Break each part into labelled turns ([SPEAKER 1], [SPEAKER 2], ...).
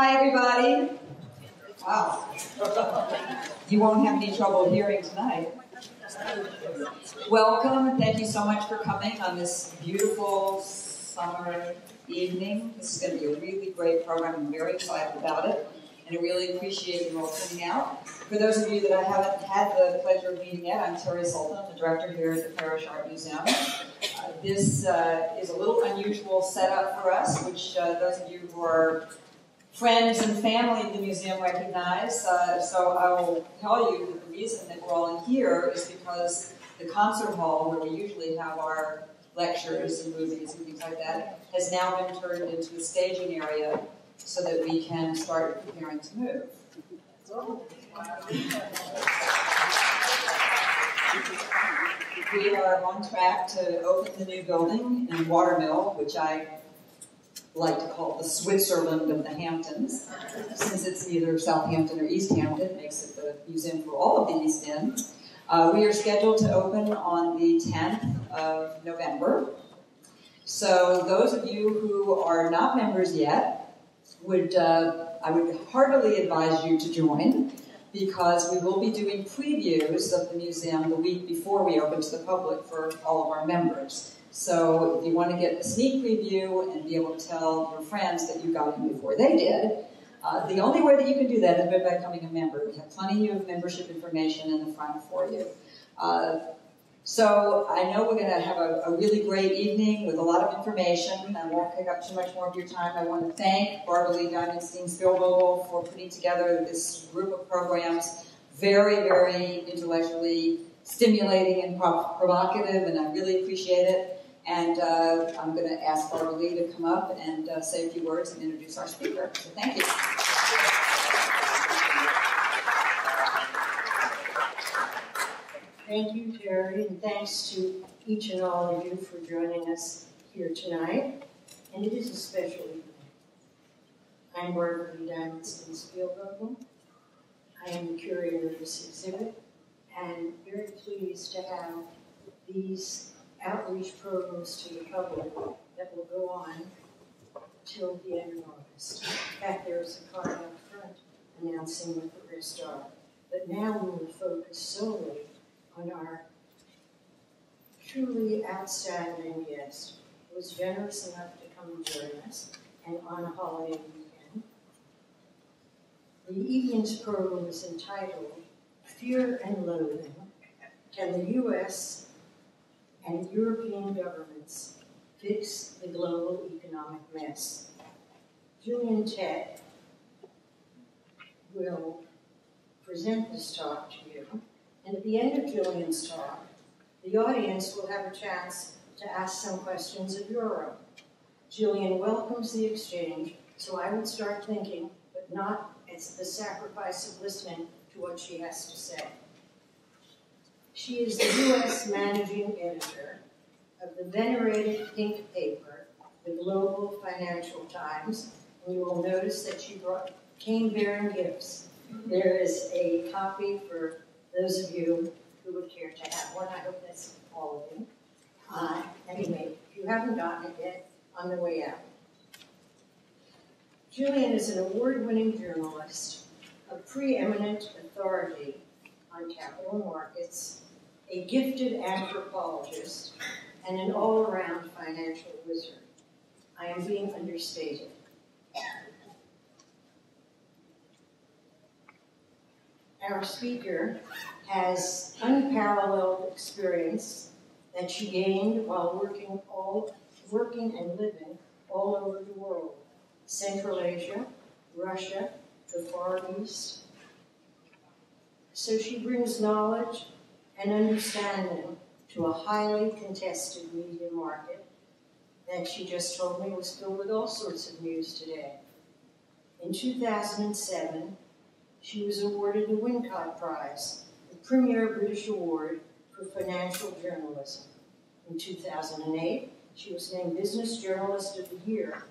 [SPEAKER 1] Hi, everybody. Wow. You won't have any trouble hearing tonight. Welcome, and thank you so much for coming on this beautiful summer evening. This is going to be a really great program. I'm very excited about it, and I really appreciate you all coming out. For those of you that I haven't had the pleasure of meeting yet, I'm Terry Sultan, the director here at the Parrish Art Museum. This is a little unusual setup for us, which those of you who are friends and family of the museum recognize. So I will tell you that the reason that we're all in here is because the concert hall, where we usually have our lectures and movies and things like that, has now been turned into a staging area so that we can start preparing to move. We are on track to open the new building in Watermill, which I like to call the Switzerland of the Hamptons. Since it's neither Southampton or East Hampton, it makes it the museum for all of the East End. We are scheduled to open on the 10th of November. So those of you who are not members yet, I would heartily advise you to join, because we will be doing previews of the museum the week before we open to the public for all of our members. So if you want to get a sneak preview and be able to tell your friends that you got in before they did, the only way that you can do that is by becoming a member. We have plenty of membership information in the front for you. So I know we're going to have a really great evening with a lot of information. I won't take up too much more of your time. I want to thank Barbaralee Diamonstein-Spielvogel for putting together this group of programs. Very, very intellectually stimulating and provocative, and I really appreciate it. And I'm going to ask Barbaralee to come up and say a few words and introduce our speaker. So thank you.
[SPEAKER 2] Thank you, Terry, and thanks to each and all of you for joining us here tonight. And it is a special evening. I'm Barbaralee Diamonstein-Spielvogel. I am the curator of this exhibit, and very pleased to have these outreach programs to the public that will go on till the end of August. In fact, there's a card up front announcing what the rest are. But now we will focus solely on our truly outstanding guest, who was generous enough to come and join us, and on a holiday weekend. The evening's program is entitled Fear and Loathing: Can the U.S. and European governments fix the global economic mess? Gillian Tett will present this talk to you, and at the end of Gillian's talk, the audience will have a chance to ask some questions of your own. Gillian welcomes the exchange, so I would start thinking, but not as the sacrifice of listening to what she has to say. She is the U.S. managing editor of the venerated pink paper, the Global Financial Times, and you will notice that she came bearing gifts. There is a copy for those of you who would care to have one. I hope that's all of you. Anyway, if you haven't gotten it yet, on the way out. Gillian is an award-winning journalist, a preeminent authority on capital markets, a gifted anthropologist, and an all-around financial wizard. I am being understated. Our speaker has unparalleled experience that she gained while working and living all over the world: Central Asia, Russia, the Far East. So she brings knowledge and understanding to a highly contested media market that she just told me was filled with all sorts of news today. In 2007, she was awarded the Wincott Prize, the premier British award for financial journalism. In 2008, she was named Business Journalist of the Year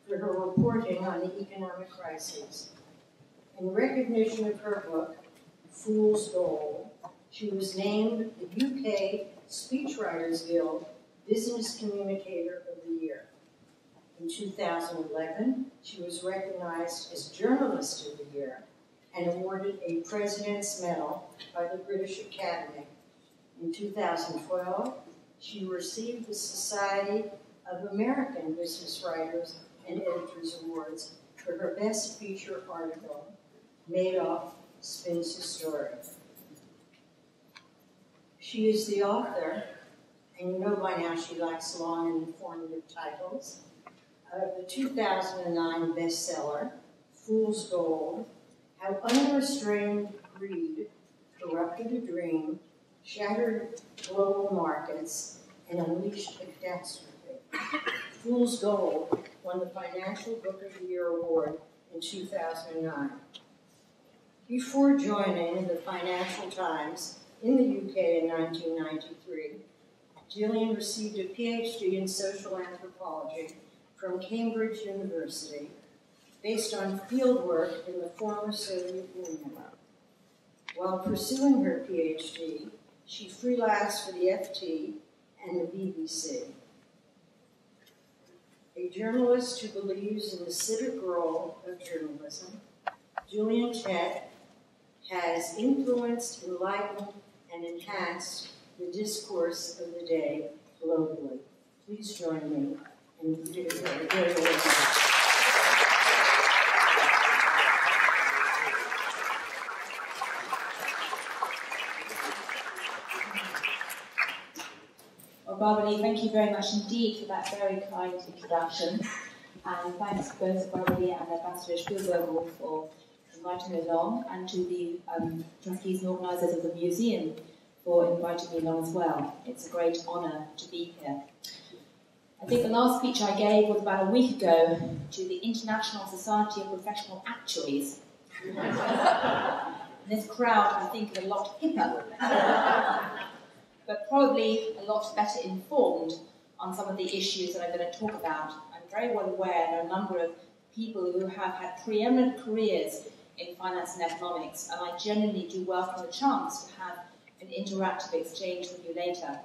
[SPEAKER 2] for her reporting on the economic crises. In recognition of her book, Fool's Gold, she was named the UK Speechwriters Guild Business Communicator of the Year. In 2011, she was recognized as Journalist of the Year and awarded a President's Medal by the British Academy. In 2012, she received the Society of American Business Writers and Editors Awards for her best feature article, Madoff Spins His Story. She is the author, and you know by now she likes long and informative titles, of the 2009 bestseller, Fool's Gold, How Unrestrained Greed Corrupted a Dream, Shattered Global Markets, and Unleashed a Catastrophe. Fool's Gold won the Financial Book of the Year Award in 2009. Before joining the Financial Times in the UK in 1993, Gillian received a PhD in social anthropology from Cambridge University based on fieldwork in the former Soviet Union. While pursuing her PhD, she freelanced for the FT and the BBC. A journalist who believes in the civic role of journalism, Gillian Tett has influenced, enlightened, and enhanced the discourse of the day globally. Please join me in giving her a very welcome.
[SPEAKER 3] Well, Barbaralee, thank you very much indeed for that very kind introduction. And thanks both to Barbaralee and Parrish Art Museum for inviting me along, and to the trustees and organisers of the museum for inviting me along as well. It's a great honour to be here. I think the last speech I gave was about a week ago to the International Society of Professional Actuaries. This crowd, I think, is a lot hipper, but probably a lot better informed on some of the issues that I'm going to talk about. I'm very well aware there are a number of people who have had preeminent careers in finance and economics, and I genuinely do welcome the chance to have an interactive exchange with you later.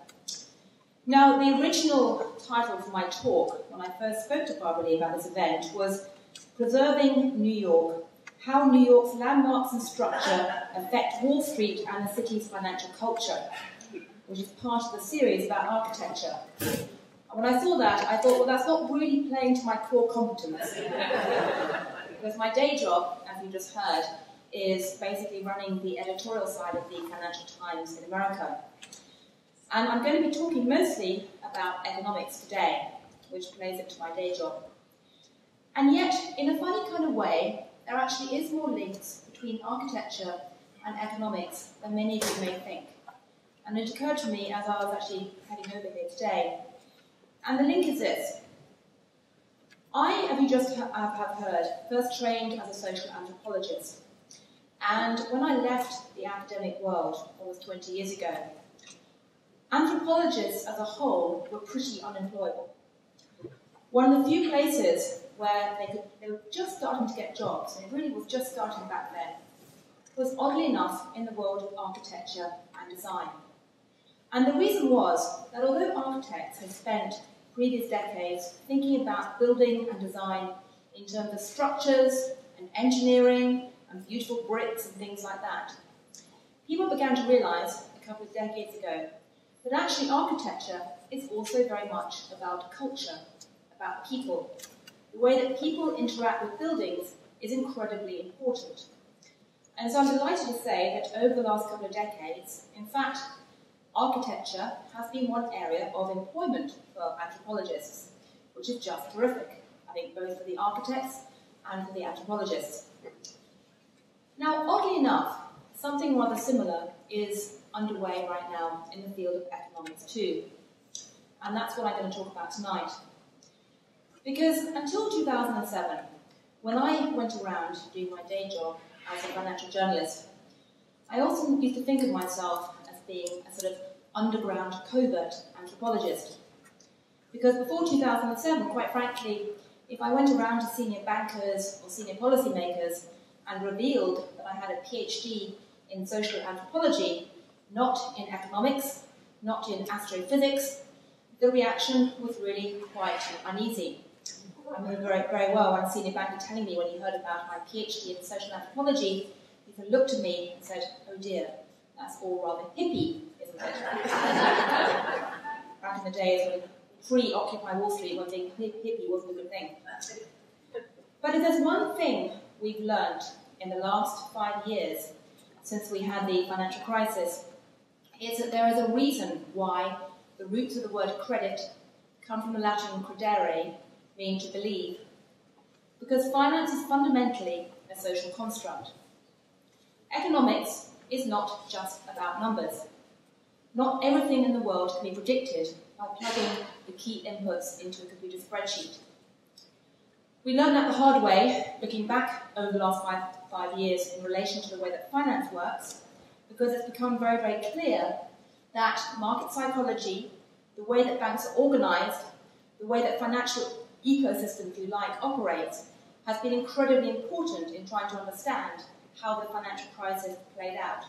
[SPEAKER 3] Now, the original title for my talk, when I first spoke to Barbaralee about this event, was Preserving New York, How New York's Landmarks and Structure Affect Wall Street and the City's Financial Culture, which is part of the series about architecture. And when I saw that, I thought, well, that's not really playing to my core competence. Because my day job, as you just heard, is basically running the editorial side of the Financial Times in America. And I'm going to be talking mostly about economics today, which plays into my day job. And yet, in a funny kind of way, there actually is more links between architecture and economics than many of you may think. And it occurred to me as I was actually heading over here today. And the link is this. I, as you just have heard, first trained as a social anthropologist. And when I left the academic world, almost 20 years ago, anthropologists as a whole were pretty unemployable. One of the few places where they were just starting to get jobs, and it really was just starting back then, was oddly enough in the world of architecture and design. And the reason was that although architects had spent previous decades thinking about building and design in terms of structures and engineering and beautiful bricks and things like that, people began to realise a couple of decades ago that actually architecture is also very much about culture, about people. The way that people interact with buildings is incredibly important. And so I'm delighted to say that over the last couple of decades, in fact, architecture has been one area of employment for anthropologists, which is just terrific, I think, both for the architects and for the anthropologists. Now, oddly enough, something rather similar is underway right now in the field of economics too. And that's what I'm going to talk about tonight. Because until 2007, when I went around doing my day job as a financial journalist, I also used to think of myself as being a sort of underground covert anthropologist. Because before 2007, quite frankly, if I went around to senior bankers or senior policymakers and revealed that I had a PhD in social anthropology, not in economics, not in astrophysics, the reaction was really quite uneasy. I remember very well one senior banker telling me when he heard about my PhD in social anthropology, he said, looked at me and said, oh dear, that's all rather hippie, isn't it? Back in the days when pre-Occupy Wall Street, when being hippie wasn't a good thing. But if there's one thing we've learned in the last 5 years since we had the financial crisis, is that there is a reason why the roots of the word credit come from the Latin credere, meaning to believe. Because finance is fundamentally a social construct. Economics is not just about numbers. Not everything in the world can be predicted by plugging the key inputs into a computer spreadsheet. We learned that the hard way, looking back over the last five years in relation to the way that finance works, because it's become very, very clear that market psychology, the way that banks are organised, the way that financial ecosystem, if you like, operates, has been incredibly important in trying to understand how the financial crisis played out.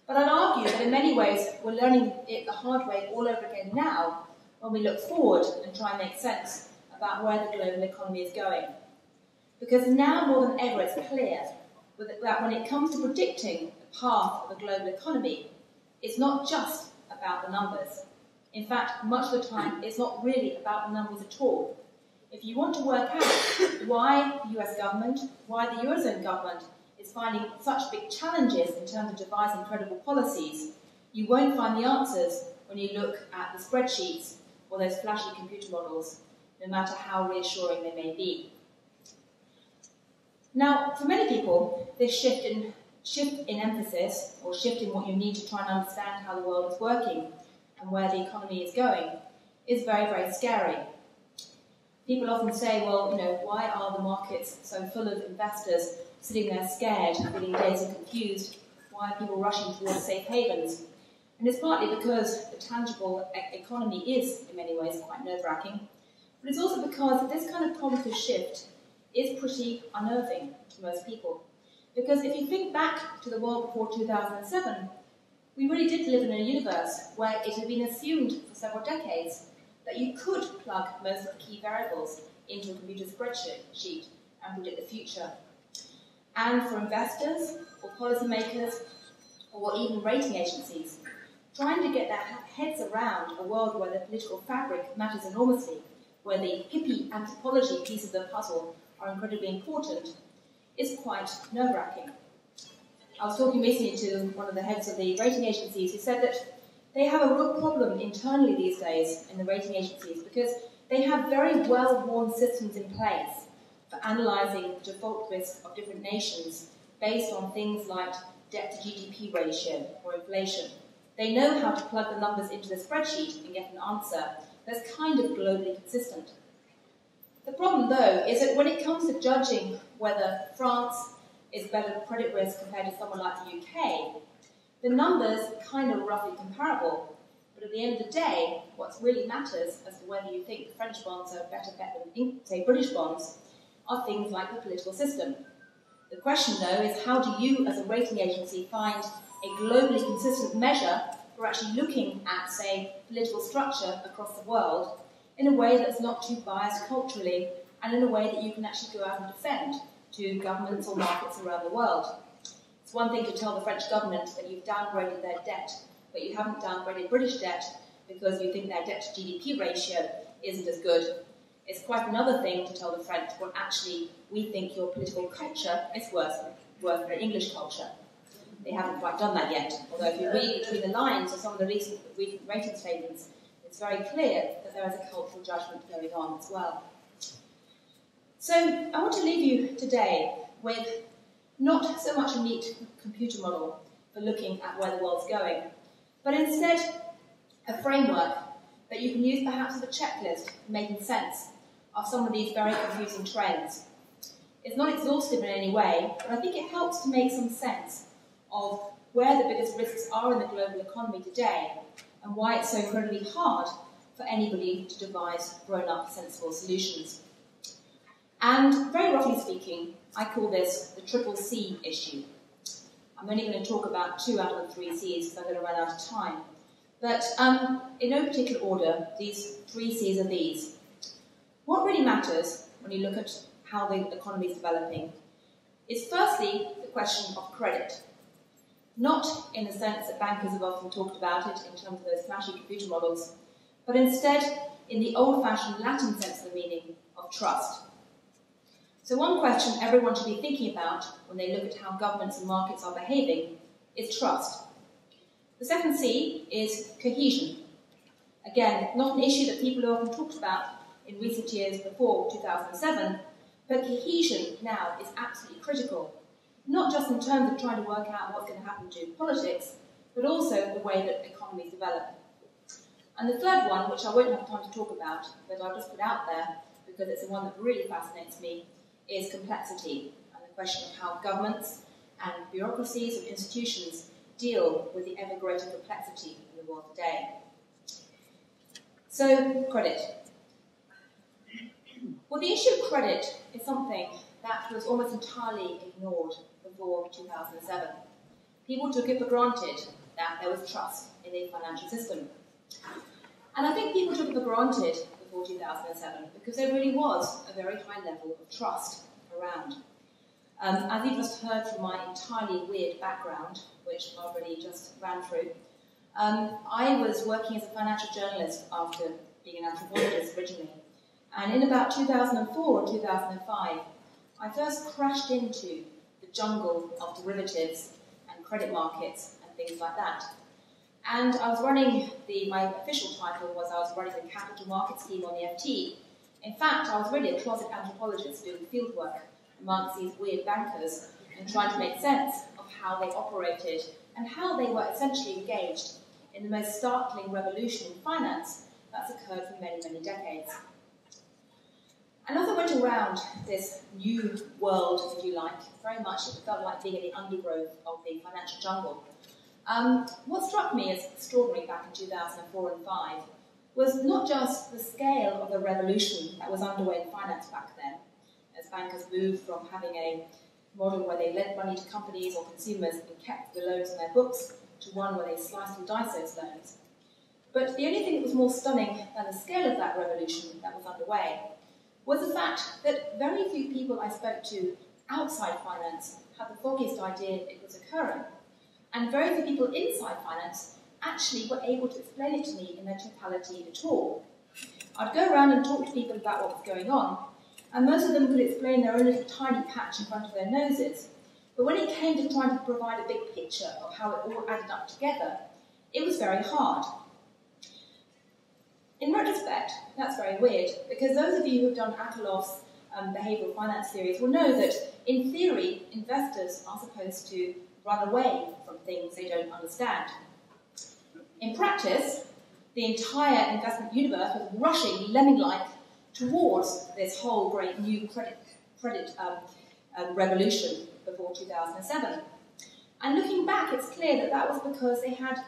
[SPEAKER 3] But I'd argue that in many ways we're learning it the hard way all over again now when we look forward and try and make sense about where the global economy is going. Because now more than ever it's clear that when it comes to predicting the path of the global economy, it's not just about the numbers. In fact, much of the time, it's not really about the numbers at all. If you want to work out why the US government, why the Eurozone government is finding such big challenges in terms of devising credible policies, you won't find the answers when you look at the spreadsheets or those flashy computer models, no matter how reassuring they may be. Now, for many people, this shift in emphasis, or shift in what you need to try and understand how the world is working and where the economy is going, is very, very scary. People often say, well, why are the markets so full of investors sitting there scared, feeling dazed and confused? Why are people rushing towards safe havens? And it's partly because the tangible economy is, in many ways, quite nerve-wracking, but it's also because this kind of cognitive shift is pretty unnerving to most people. Because if you think back to the world before 2007, we really did live in a universe where it had been assumed for several decades that you could plug most of the key variables into a computer spreadsheet and predict the future. And for investors, or policymakers, or even rating agencies, trying to get their heads around a world where the political fabric matters enormously, where the hippie anthropology pieces of the puzzle are incredibly important, is quite nerve-wracking. I was talking recently to one of the heads of the rating agencies who said that they have a real problem internally these days in the rating agencies because they have very well-worn systems in place for analysing the default risk of different nations based on things like debt to GDP ratio or inflation. They know how to plug the numbers into the spreadsheet and get an answer that's kind of globally consistent. The problem, though, is that when it comes to judging whether France is better credit risk compared to someone like the UK, the numbers are kind of roughly comparable, but at the end of the day, what really matters as to whether you think French bonds are a better bet than, say, British bonds, are things like the political system. The question, though, is how do you, as a rating agency, find a globally consistent measure for actually looking at, say, political structure across the world in a way that's not too biased culturally and in a way that you can actually go out and defend to governments or markets around the world. It's one thing to tell the French government that you've downgraded their debt, but you haven't downgraded British debt because you think their debt to GDP ratio isn't as good. It's quite another thing to tell the French, well, actually, we think your political culture is worse than their English culture. They haven't quite done that yet, although if you read between the lines of some of the recent rating statements, it's very clear that there is a cultural judgment going on as well. So I want to leave you today with not so much a neat computer model for looking at where the world's going, but instead a framework that you can use perhaps as a checklist for making sense of some of these very confusing trends. It's not exhaustive in any way, but I think it helps to make some sense of where the biggest risks are in the global economy today and why it's so incredibly hard for anybody to devise grown-up, sensible solutions. And very roughly speaking, I call this the triple C issue. I'm only going to talk about 2 out of the 3 C's because I'm going to run out of time. But in no particular order, these 3 C's are these. What really matters when you look at how the economy is developing is firstly the question of credit. Not in the sense that bankers have often talked about it in terms of those flashy computer models, but instead in the old-fashioned Latin sense of the meaning of trust. So one question everyone should be thinking about when they look at how governments and markets are behaving is trust. The second C is cohesion. Again, not an issue that people have often talked about in recent years before 2007, but cohesion now is absolutely critical, not just in terms of trying to work out what's going to happen to politics, but also the way that economies develop. And the third one, which I won't have time to talk about, but I'll just put out there because it's the one that really fascinates me, is complexity and the question of how governments and bureaucracies and institutions deal with the ever greater complexity in the world today. So, credit. Well, the issue of credit is something that was almost entirely ignored before 2007. People took it for granted that there was trust in the financial system. And I think people took it for granted before 2007 because there really was a very high level of trust around. As you just heard from my entirely weird background, which Barbaralee just ran through, I was working as a financial journalist after being an anthropologist originally. And in about 2004 or 2005, I first crashed into the jungle of derivatives and credit markets and things like that. And I was running, my official title was I was running the capital markets team on the FT. In fact, I was really a closet anthropologist doing fieldwork amongst these weird bankers and trying to make sense of how they operated and how they were essentially engaged in the most startling revolution in finance that's occurred for many, many decades. And as I went around this new world, if you like, very much it felt like being in the undergrowth of the financial jungle. What struck me as extraordinary back in 2004 and 2005 was not just the scale of the revolution that was underway in finance back then, as bankers moved from having a model where they lent money to companies or consumers and kept the loans on their books to one where they sliced and diced those loans. But the only thing that was more stunning than the scale of that revolution that was underway was the fact that very few people I spoke to outside finance had the foggiest idea it was occurring. And very few people inside finance actually were able to explain it to me in their totality at all. I'd go around and talk to people about what was going on, and most of them could explain their own little tiny patch in front of their noses. But when it came to trying to provide a big picture of how it all added up together, it was very hard. In retrospect, that's very weird, because those of you who have done Akerlof's behavioural finance theories will know that, in theory, investors are supposed to run away from things they don't understand. In practice, the entire investment universe was rushing, lemming-like, towards this whole great new credit revolution before 2007. And looking back, it's clear that that was because they had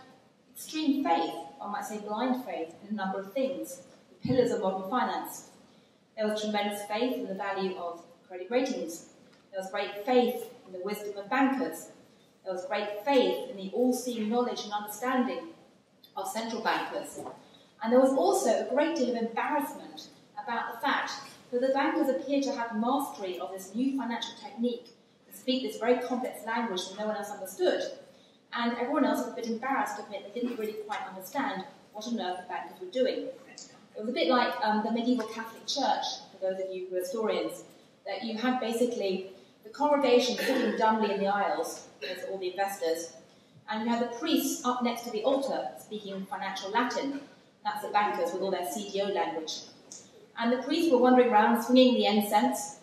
[SPEAKER 3] extreme faith, I might say blind faith, in a number of things, the pillars of modern finance. There was tremendous faith in the value of credit ratings. There was great faith in the wisdom of bankers. There was great faith in the all-seeing knowledge and understanding of central bankers. And there was also a great deal of embarrassment about the fact that the bankers appeared to have mastery of this new financial technique and speak this very complex language that no one else understood. And everyone else was a bit embarrassed to admit they didn't really quite understand what on earth the bankers were doing. It was a bit like the medieval Catholic Church, for those of you who are historians, that you had basically the congregation sitting dumbly in the aisles, as all the investors, and you had the priests up next to the altar speaking financial Latin. That's the bankers with all their CDO language. And the priests were wandering around swinging the incense,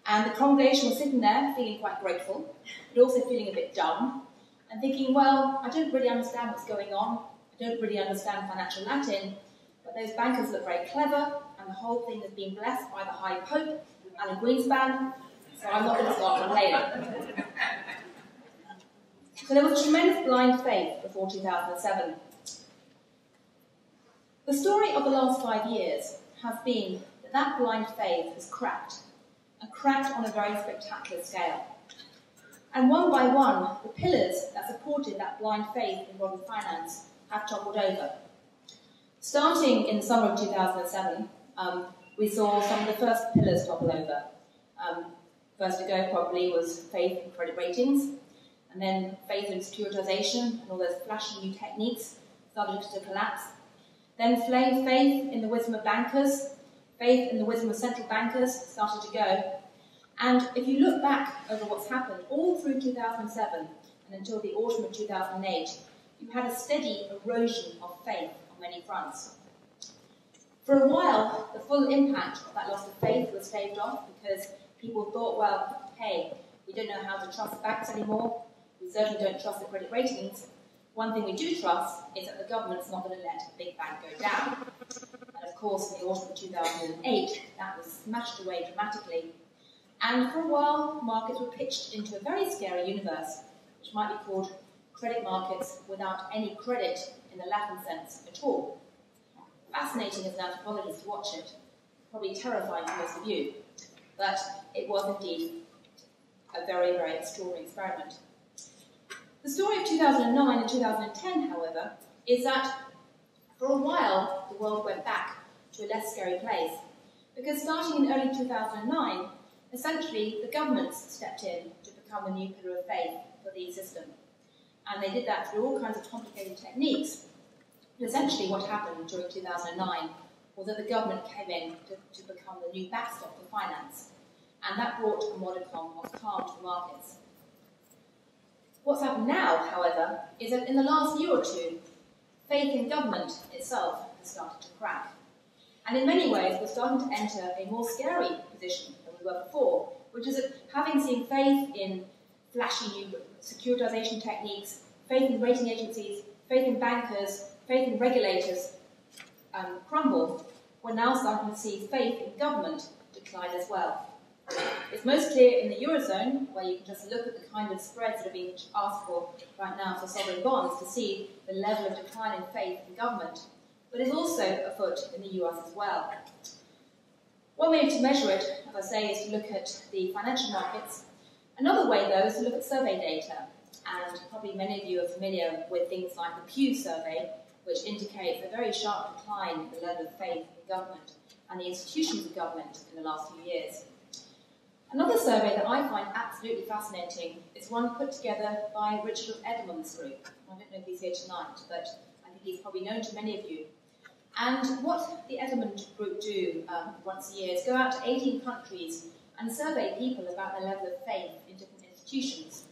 [SPEAKER 3] and the congregation was sitting there feeling quite grateful, but also feeling a bit dumb, and thinking, well, I don't really understand what's going on, I don't really understand financial Latin, but those bankers look very clever, and the whole thing has been blessed by the High Pope, Alan Greenspan, so I'm not going to start complaining. So there was tremendous blind faith before 2007. The story of the last 5 years has been that that blind faith has cracked, and cracked on a very spectacular scale. And one by one, the pillars that supported that blind faith in modern finance have toppled over. Starting in the summer of 2007, we saw some of the first pillars topple over. First to go probably was faith in credit ratings, and then faith in securitization and all those flashy new techniques started to collapse. Then faith in the wisdom of bankers, faith in the wisdom of central bankers started to go. And if you look back over what's happened all through 2007 and until the autumn of 2008, you had a steady erosion of faith on many fronts. For a while, the full impact of that loss of faith was staved off because people thought, well, hey, we don't know how to trust the banks anymore, we certainly don't trust the credit ratings. One thing we do trust is that the government's not going to let a big bank go down. And of course, in the autumn of 2008, that was smashed away dramatically. And for a while, markets were pitched into a very scary universe, which might be called credit markets without any credit in the Latin sense at all. Fascinating as an anthropologist to watch it, probably terrifying to most of you, but it was indeed a very, very extraordinary experiment. The story of 2009 and 2010, however, is that for a while the world went back to a less scary place, because starting in early 2009, essentially the governments stepped in to become the new pillar of faith for the system. And they did that through all kinds of complicated techniques. But essentially what happened during 2009 was that the government came in to become the new backstop for finance. And that brought a modicum of calm to the markets. What's happened now, however, is that in the last year or two, faith in government itself has started to crack. And in many ways, we're starting to enter a more scary position than we were before, which is that having seen faith in flashy new securitization techniques, faith in rating agencies, faith in bankers, faith in regulators crumble, we're now starting to see faith in government decline as well. It's most clear in the Eurozone, where you can just look at the kind of spreads that are being asked for right now for sovereign bonds to see the level of decline in faith in government, but it's also afoot in the US as well. One way to measure it, as I say, is to look at the financial markets. Another way, though, is to look at survey data, and probably many of you are familiar with things like the Pew survey, which indicates a very sharp decline in the level of faith in government and the institutions of government in the last few years. Another survey that I find absolutely fascinating is one put together by Richard of Edmond's group. I don't know if he's here tonight, but I think he's probably known to many of you. And what the Edmond group do once a year is go out to 18 countries and survey people about their level of faith in different institutions.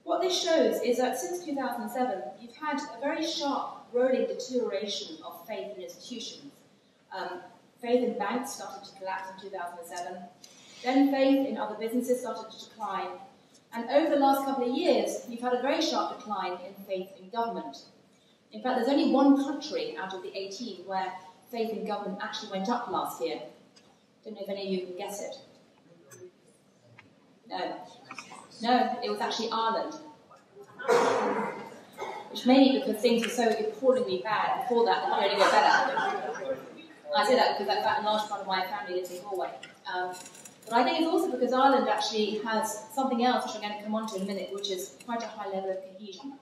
[SPEAKER 3] What this shows is that since 2007, you've had a very sharp rolling deterioration of faith in institutions. Faith in banks started to collapse in 2007. Then faith in other businesses started to decline. And over the last couple of years, you've had a very sharp decline in faith in government. In fact, there's only one country out of the 18 where faith in government actually went up last year. Don't know if any of you can guess it. No, it was actually Ireland. Which may be because things were so appallingly bad before that it only got better. I say that because a large part of my family lives in Galway. But I think it's also because Ireland actually has something else, which I'm going to come on to in a minute, which is quite a high level of cohesion.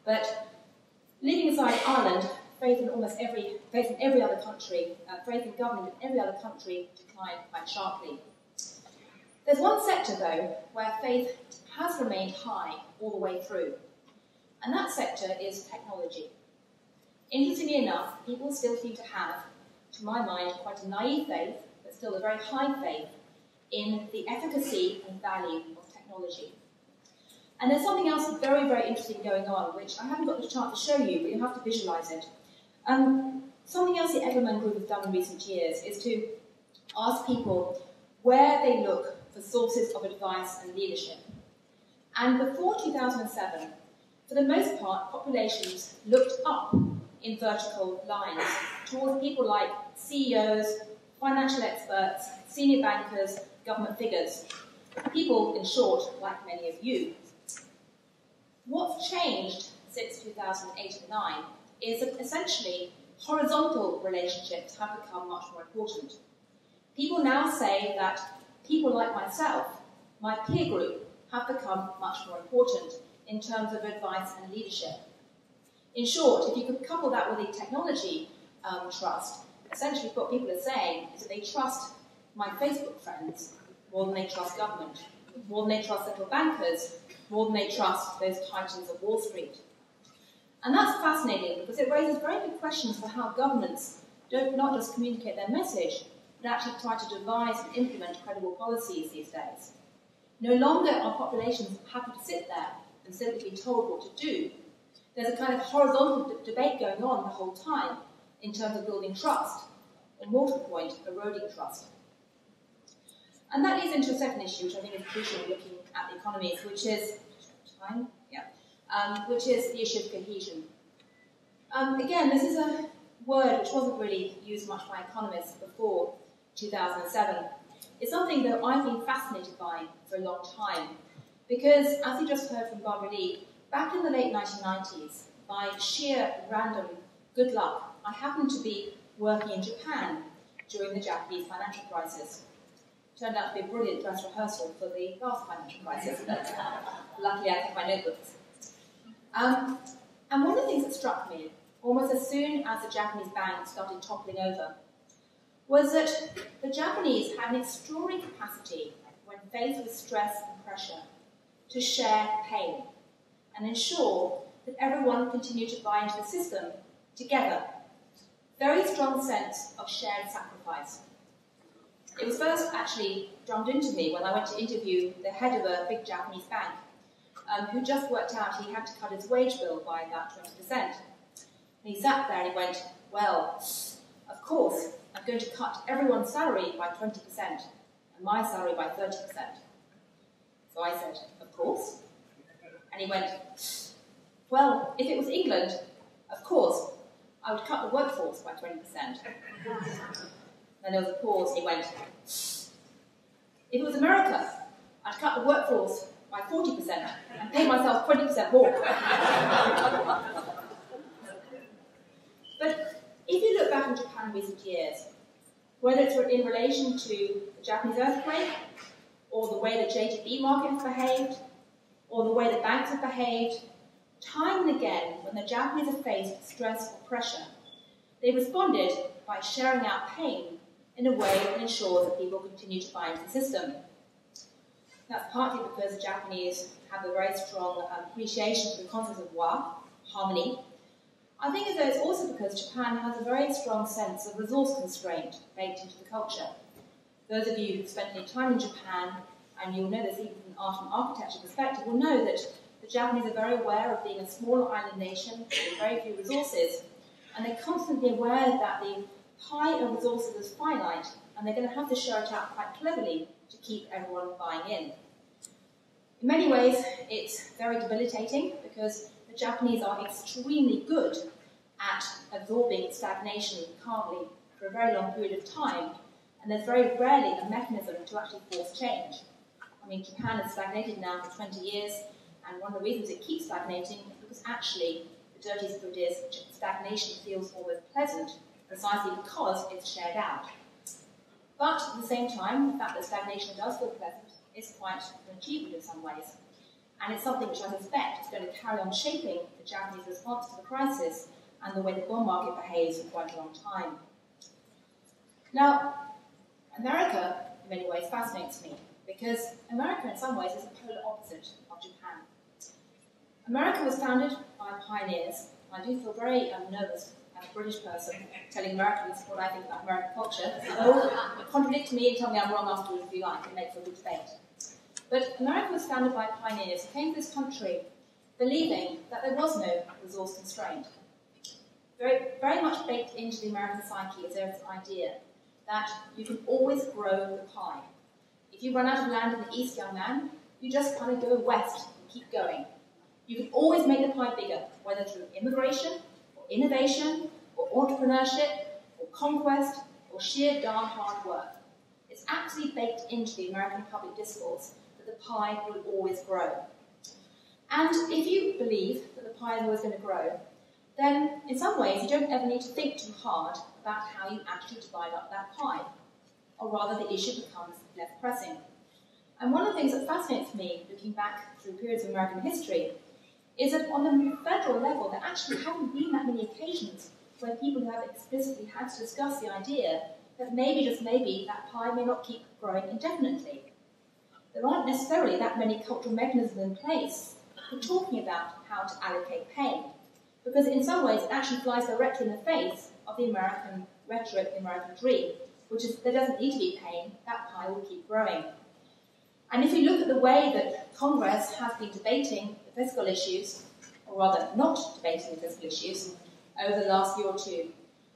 [SPEAKER 3] But leaving aside Ireland, faith in every other country, faith in government in every other country declined quite sharply. There's one sector, though, where faith has remained high all the way through, and that sector is technology. Interestingly enough, people still seem to have, to my mind, quite a naive faith, but still a very high faith in the efficacy and value of technology. And there's something else very, very interesting going on, which I haven't got the chance to show you, but you'll have to visualise it. Something else the Edelman Group has done in recent years is to ask people where they look for sources of advice and leadership. And before 2007, for the most part, populations looked up in vertical lines towards people like CEOs, financial experts, senior bankers, government figures. People, in short, like many of you. What's changed since 2008 and 9 is that essentially horizontal relationships have become much more important. People now say that people like myself, my peer group, have become much more important in terms of advice and leadership. In short, if you could couple that with a technology trust, essentially what people are saying is that they trust my Facebook friends more than they trust government, more than they trust central bankers, more than they trust those titans of Wall Street. And that's fascinating because it raises very good questions for how governments don't not just communicate their message, but actually try to devise and implement credible policies these days. No longer are populations happy to sit there and simply be told what to do. There's a kind of horizontal debate going on the whole time in terms of building trust, and more to the point, eroding trust. And that leads into a second issue, which I think is crucial looking at the economies, which is the issue of cohesion. Again, this is a word which wasn't really used much by economists before 2007. It's something that I've been fascinated by for a long time, because, as you just heard from Barbaralee, back in the late 1990s, by sheer random good luck, I happened to be working in Japan during the Japanese financial crisis. Turned out to be a brilliant dress rehearsal for the last financial crisis, but luckily I kept my notebooks. And one of the things that struck me, almost as soon as the Japanese banks started toppling over, was that the Japanese had an extraordinary capacity, when faced with stress and pressure, to share pain and ensure that everyone continued to buy into the system together. Very strong sense of shared sacrifice. It was first actually drummed into me when I went to interview the head of a big Japanese bank, who just worked out he had to cut his wage bill by about 20%. And he sat there and he went, well, of course, I'm going to cut everyone's salary by 20% and my salary by 30%. So I said, of course. And he went, well, if it was England, of course, I would cut the workforce by 20%. Then there was a pause, and he went, if it was America, I'd cut the workforce by 40% and pay myself 20% more. But if you look back in Japan in recent years, whether it's in relation to the Japanese earthquake, or the way the JGB market has behaved, or the way the banks have behaved, time and again, when the Japanese have faced stress or pressure, they responded by sharing out pain in a way that ensures that people continue to buy into the system. That's partly because the Japanese have a very strong appreciation for the concept of wa, harmony. I think that it's also because Japan has a very strong sense of resource constraint baked into the culture. Those of you who've spent any time in Japan, and you'll know this even from an art and architecture perspective, will know that the Japanese are very aware of being a small island nation with very few resources, and they're constantly aware that the pie of resources is finite, and they're going to have to share it out quite cleverly to keep everyone buying in. In many ways, it's very debilitating because the Japanese are extremely good at absorbing stagnation calmly for a very long period of time, and there's very rarely a mechanism to actually force change. I mean, Japan has stagnated now for 20 years, and one of the reasons it keeps stagnating is because actually the dirty secret is stagnation feels almost pleasant, precisely because it's shared out. But at the same time, the fact that stagnation does feel pleasant is quite an achievement in some ways. And it's something which I suspect is going to carry on shaping the Japanese response to the crisis and the way the bond market behaves for quite a long time. Now, America, in many ways, fascinates me, because America, in some ways, is the polar opposite of Japan. America was founded by pioneers. I do feel very nervous as a British person telling Americans what I think about American culture. So contradict me and tell me I'm wrong afterwards if you like, and make for a good debate. But America was founded by pioneers who came to this country believing that there was no resource constraint. Very, very much baked into the American psyche is this idea that you can always grow the pie. If you run out of land in the east, young man, you just kind of go west and keep going. You can always make the pie bigger, whether through immigration, or innovation, or entrepreneurship, or conquest, or sheer darn hard work. It's actually baked into the American public discourse that the pie will always grow. And if you believe that the pie is always going to grow, then in some ways you don't ever need to think too hard about how you actually divide up that pie, or rather the issue becomes less pressing. And one of the things that fascinates me, looking back through periods of American history, is that on the federal level there actually haven't been that many occasions where people have explicitly had to discuss the idea that maybe, just maybe, that pie may not keep growing indefinitely. There aren't necessarily that many cultural mechanisms in place for talking about how to allocate pain, because in some ways it actually flies directly in the face of the American rhetoric, the American dream, which is there doesn't need to be pain, that pie will keep growing. And if you look at the way that Congress has been debating the fiscal issues, or rather not debating the fiscal issues, over the last year or two,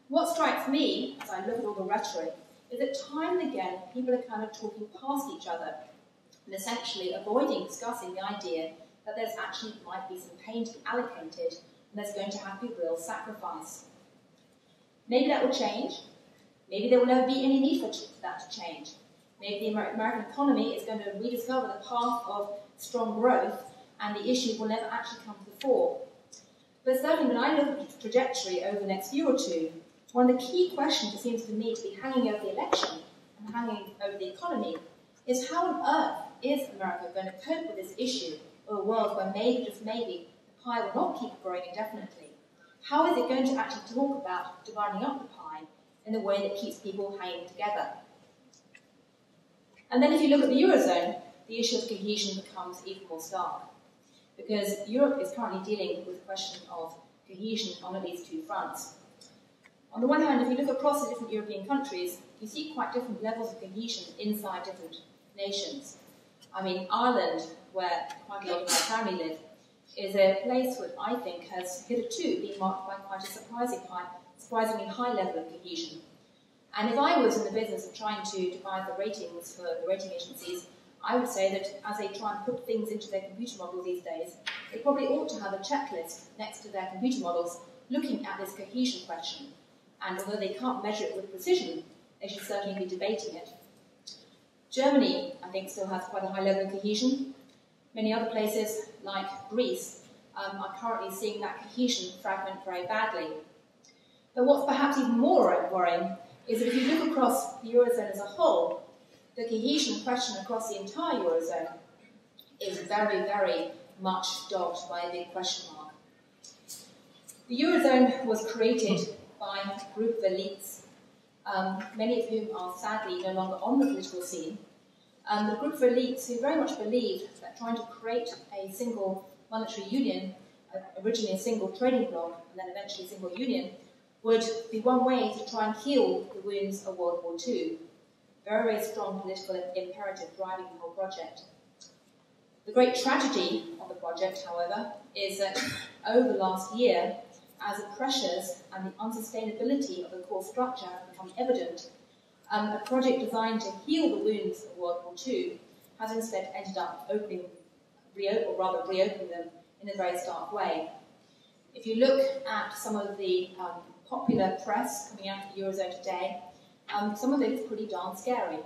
[SPEAKER 3] what strikes me, as I look at all the rhetoric, is that time and again people are kind of talking past each other and essentially avoiding discussing the idea that there's actually might be some pain to be allocated and there's going to have to be real sacrifice. Maybe that will change. Maybe there will never be any need for that to change. Maybe the American economy is going to rediscover the path of strong growth and the issue will never actually come to the fore. But certainly when I look at the trajectory over the next year or two, one of the key questions that seems to me to be hanging over the election and hanging over the economy is how on earth is America going to cope with this issue of a world where maybe, just maybe, the pie will not keep growing indefinitely? How is it going to actually talk about dividing up the pie in the way that keeps people hanging together? And then if you look at the Eurozone, the issue of cohesion becomes even more stark, because Europe is currently dealing with the question of cohesion on at least two fronts. On the one hand, if you look across the different European countries, you see quite different levels of cohesion inside different nations. I mean, Ireland, where quite a lot of my family live, is a place which I think has hitherto been marked by quite a surprisingly high level of cohesion. And if I was in the business of trying to devise the ratings for the rating agencies, I would say that as they try and put things into their computer models these days, they probably ought to have a checklist next to their computer models looking at this cohesion question. And although they can't measure it with precision, they should certainly be debating it. Germany, I think, still has quite a high level of cohesion. Many other places, like Greece, are currently seeing that cohesion fragment very badly. But what's perhaps even more worrying is that if you look across the Eurozone as a whole, the cohesion question across the entire Eurozone is very, very much dogged by a big question mark. The Eurozone was created by a group of elites, many of whom are sadly no longer on the political scene. The group of elites who very much believed that trying to create a single monetary union, originally a single trading bloc and then eventually a single union, would be one way to try and heal the wounds of World War II. Very, very strong political imperative driving the whole project. The great tragedy of the project, however, is that over the last year, as the pressures and the unsustainability of the core structure have become evident, a project designed to heal the wounds of World War II has instead ended up reopening them in a very stark way. If you look at some of the popular press coming out of the Eurozone today, some of it is pretty darn scary.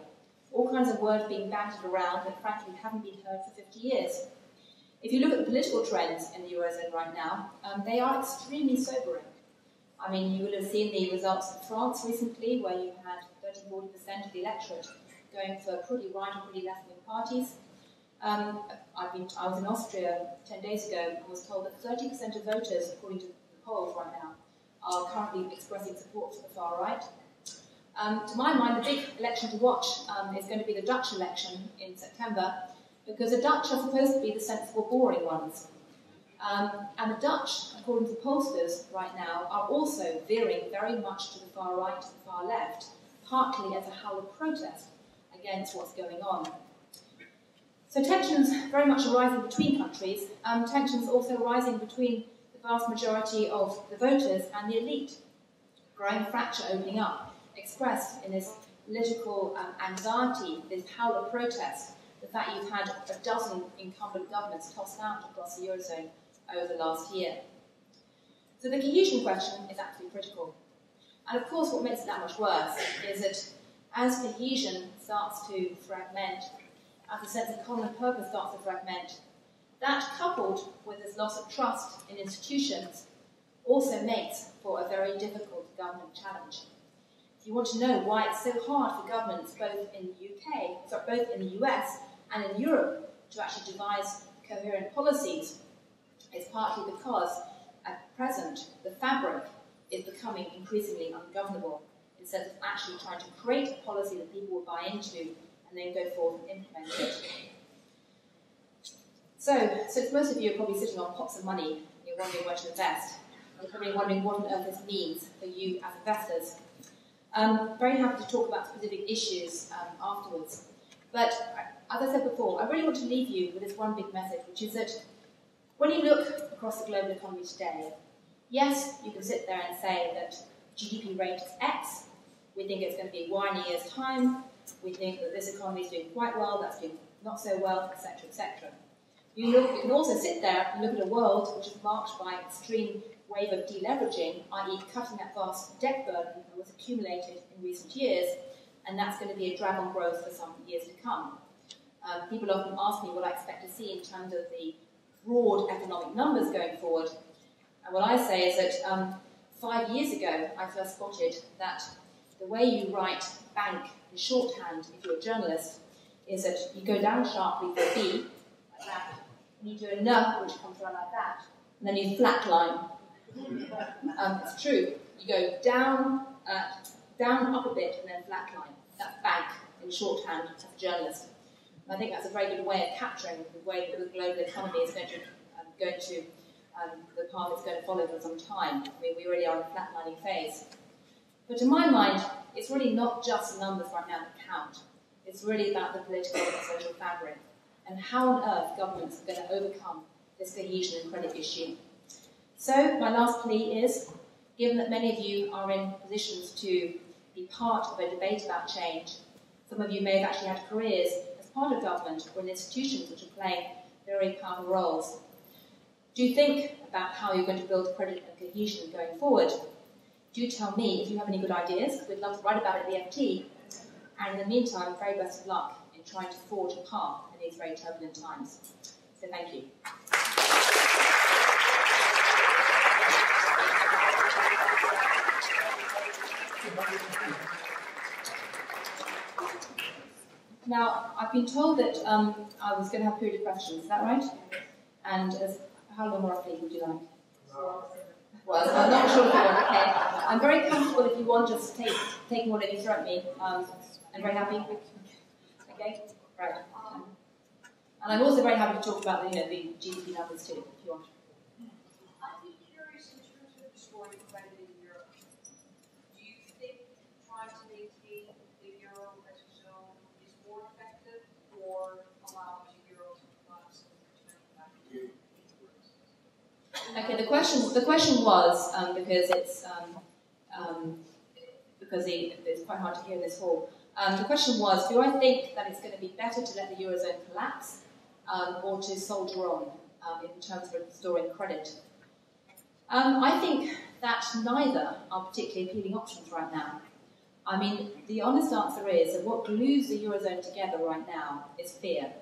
[SPEAKER 3] All kinds of words being bandied around that frankly haven't been heard for 50 years. If you look at the political trends in the Eurozone right now, they are extremely sobering. I mean, you will have seen the results of France recently, where you had 30-40% of the electorate going for pretty right and pretty left-wing parties. I was in Austria 10 days ago and was told that 30% of voters, according to the polls right now, are currently expressing support for the far right. To my mind, the big election to watch is going to be the Dutch election in September, because the Dutch are supposed to be the sensible, boring ones. And the Dutch, according to pollsters right now, are also veering very much to the far right, to the far left, partly as a howl of protest against what's going on. So tensions very much arising between countries, tensions also arising between the vast majority of the voters and the elite. Growing fracture opening up, expressed in this political anxiety, this howl of protest, the fact you've had a dozen incumbent governments tossed out across the Eurozone over the last year. So the cohesion question is absolutely critical. And of course what makes it that much worse is that as cohesion starts to fragment, as the sense of common purpose starts to fragment, that coupled with this loss of trust in institutions also makes for a very difficult government challenge. If you want to know why it's so hard for governments both in the US and in Europe to actually devise coherent policies, it's partly because at present the fabric is becoming increasingly ungovernable, instead of actually trying to create a policy that people will buy into and then go forth and implement it. So, since most of you are probably sitting on pots of money, and you're wondering where to invest, you're probably wondering what on earth this means for you as investors. I'm very happy to talk about specific issues afterwards. But, as I said before, I really want to leave you with this one big message, which is that when you look across the global economy today, yes, you can sit there and say that GDP rate is X, we think it's going to be Y in a year's time, we think that this economy is doing quite well, that's doing not so well, etc., etc. You can also sit there and look at a world which is marked by extreme wave of deleveraging, i.e. cutting that vast debt burden that was accumulated in recent years, and that's going to be a drag on growth for some years to come. People often ask me what I expect to see in terms of the broad economic numbers going forward, and what I say is that 5 years ago I first spotted that the way you write bank in shorthand if you're a journalist is that you go down sharply for a B, like that, and you do a N, which comes around like that, and then you flatline. It's true. You go down, up a bit, and then flatline. That's bank in shorthand as a journalist. And I think that's a very good way of capturing the way that the global economy is going to the path it's going to follow for some time. I mean, we already are in a flatlining phase. But to my mind, it's really not just numbers right now that count. It's really about the political and social fabric, and how on earth governments are going to overcome this cohesion and credit issue. So, my last plea is, given that many of you are in positions to be part of a debate about change, some of you may have actually had careers as part of government or in institutions which are playing very powerful roles. Do think about how you're going to build credit and cohesion going forward. Do tell me if you have any good ideas, because we'd love to write about it at the FT. And in the meantime, very best of luck in trying to forge a path in these very turbulent times. So thank you. Now, I've been told that I was going to have a period of questions. Is that right? And how long roughly would you like? Well, I'm not sure if you want. Okay. I'm very comfortable if you want, just take whatever you throw at me. I'm very happy. Okay? Right. And I'm also very happy to talk about the GDP numbers too, if you want.
[SPEAKER 4] I'd be curious in terms of destroying credit in Europe. Do you think trying to maintain the euro as a zone is more effective, or allowing the euro to collapse and return back to
[SPEAKER 3] Okay, the question was because it's quite hard to hear in this hall. The question was, do I think that it's going to be better to let the eurozone collapse or to soldier on in terms of restoring credit? I think that neither are particularly appealing options right now. I mean, the honest answer is that what glues the eurozone together right now is fear.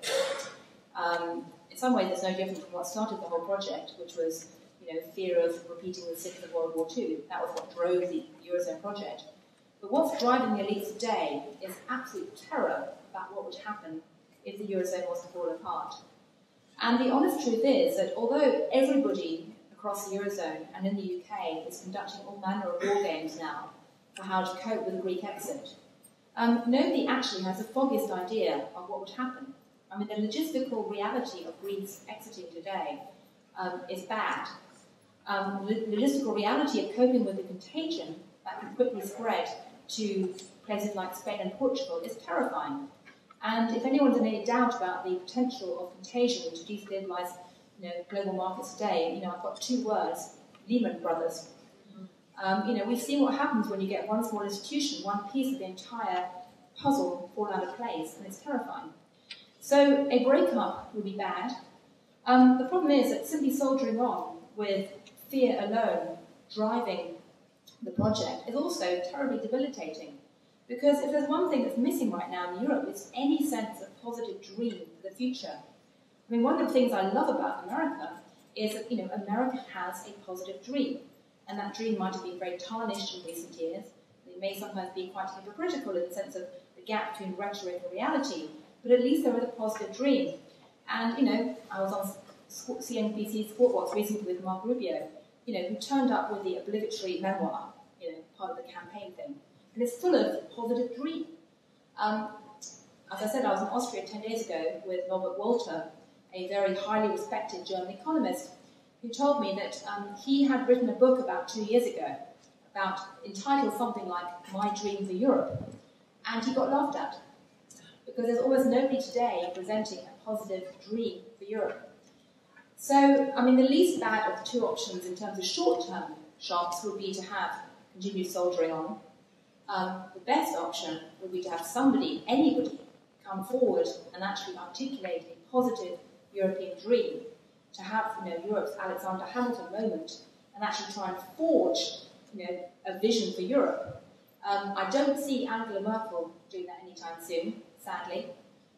[SPEAKER 3] In some ways, it's no different from what started the whole project, which was fear of repeating the sixth of World War II. That was what drove the Eurozone project. But what's driving the elites today is absolute terror about what would happen if the Eurozone was to fall apart. And the honest truth is that although everybody across the Eurozone and in the UK is conducting all manner of war games now for how to cope with a Greek exit, nobody actually has the foggiest idea of what would happen. I mean, the logistical reality of Greece exiting today is bad. The logistical reality of coping with the contagion that can quickly spread to places like Spain and Portugal is terrifying. And if anyone's in any doubt about the potential of contagion to destabilise global markets today, I've got two words: Lehman Brothers. We've seen what happens when you get one small institution, one piece of the entire puzzle fall out of place, and it's terrifying. So a breakup would be bad. The problem is that simply soldiering on with fear alone driving the project is also terribly debilitating. Because if there's one thing that's missing right now in Europe, it's any sense of positive dream for the future. I mean, one of the things I love about America is that, America has a positive dream. And that dream might have been very tarnished in recent years. It may sometimes be quite hypocritical in the sense of the gap between rhetoric and reality. But at least there is a positive dream. And, I was on CNBC Sport Watch recently with Mark Rubio, who turned up with the obligatory memoir, part of the campaign thing. And it's full of positive dream. As I said, I was in Austria 10 days ago with Robert Walter, a very highly respected German economist, who told me that he had written a book about 2 years ago, entitled something like My Dream for Europe, and he got laughed at, because there's almost nobody today presenting a positive dream for Europe. So, I mean, the least bad of the two options in terms of short-term shocks would be to have continued soldiering on. The best option would be to have somebody, anybody, come forward and actually articulate a positive European dream, to have Europe's Alexander Hamilton moment, and actually try and forge a vision for Europe. I don't see Angela Merkel doing that anytime soon, sadly.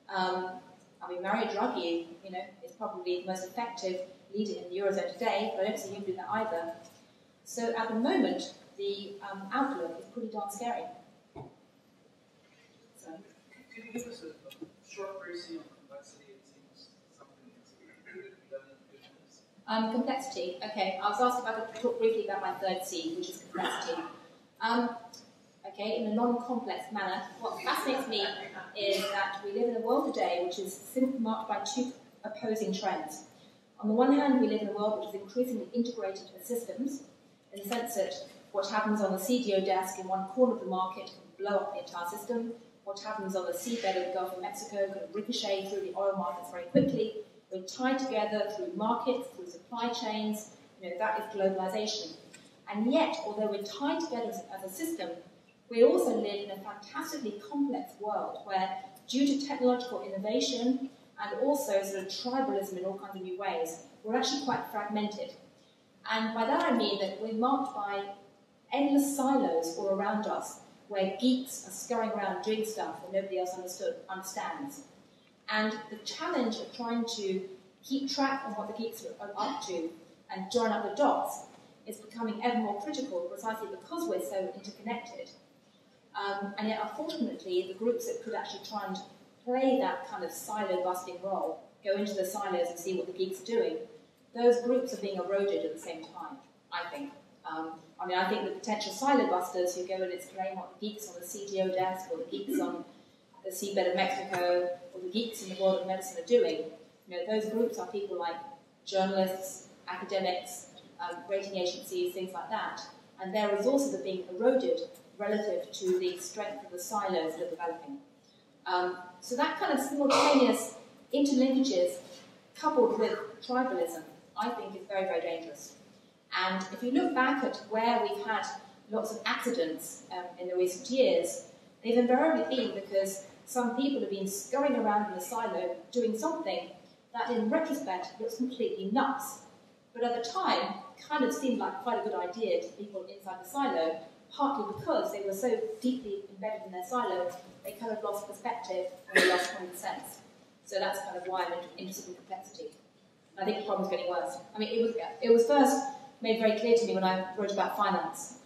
[SPEAKER 3] I mean, Mario Draghi, is probably the most effective leader in the Eurozone today, but I don't see him doing that either. So at the moment, the outlook is pretty darn scary. So.
[SPEAKER 5] Can you give us a short briefing on complexity? It seems something that's really done in business.
[SPEAKER 3] Complexity. Okay, I was asked if I could talk briefly about my third C, which is complexity. Okay, in a non-complex manner, what fascinates me is that we live in a world today which is marked by two opposing trends. On the one hand, we live in a world which is increasingly integrated as systems, in the sense that what happens on the CDO desk in one corner of the market can blow up the entire system. What happens on the seabed of the Gulf of Mexico can ricochet through the oil markets very quickly. We're tied together through markets, through supply chains. That is globalization. And yet, although we're tied together as a system, we also live in a fantastically complex world where, due to technological innovation and also sort of tribalism in all kinds of new ways, we're actually quite fragmented. And by that I mean that we're marked by endless silos all around us, where geeks are scurrying around doing stuff that nobody else understands. And the challenge of trying to keep track of what the geeks are up to and join up the dots is becoming ever more critical, precisely because we're so interconnected. And yet, unfortunately, the groups that could actually try and play that kind of silo-busting role, go into the silos and see what the geeks are doing, those groups are being eroded at the same time, I think. I think the potential silo-busters who go and explain what the geeks on the CDO desk or the geeks on the seabed of Mexico or the geeks in the world of medicine are doing, those groups are people like journalists, academics, rating agencies, things like that. And their resources are being eroded relative to the strength of the silos that are developing. So that kind of simultaneous interlinkages coupled with tribalism, I think is very, very dangerous. And if you look back at where we've had lots of accidents in the recent years, they've invariably been because some people have been scurrying around in a silo doing something that in retrospect looks completely nuts. But at the time, kind of seemed like quite a good idea to people inside the silo, partly because they were so deeply embedded in their silo, they kind of lost perspective and they lost common sense. So that's kind of why I'm interested in complexity. And I think the problem's getting worse. I mean, it was first made very clear to me when I wrote about finance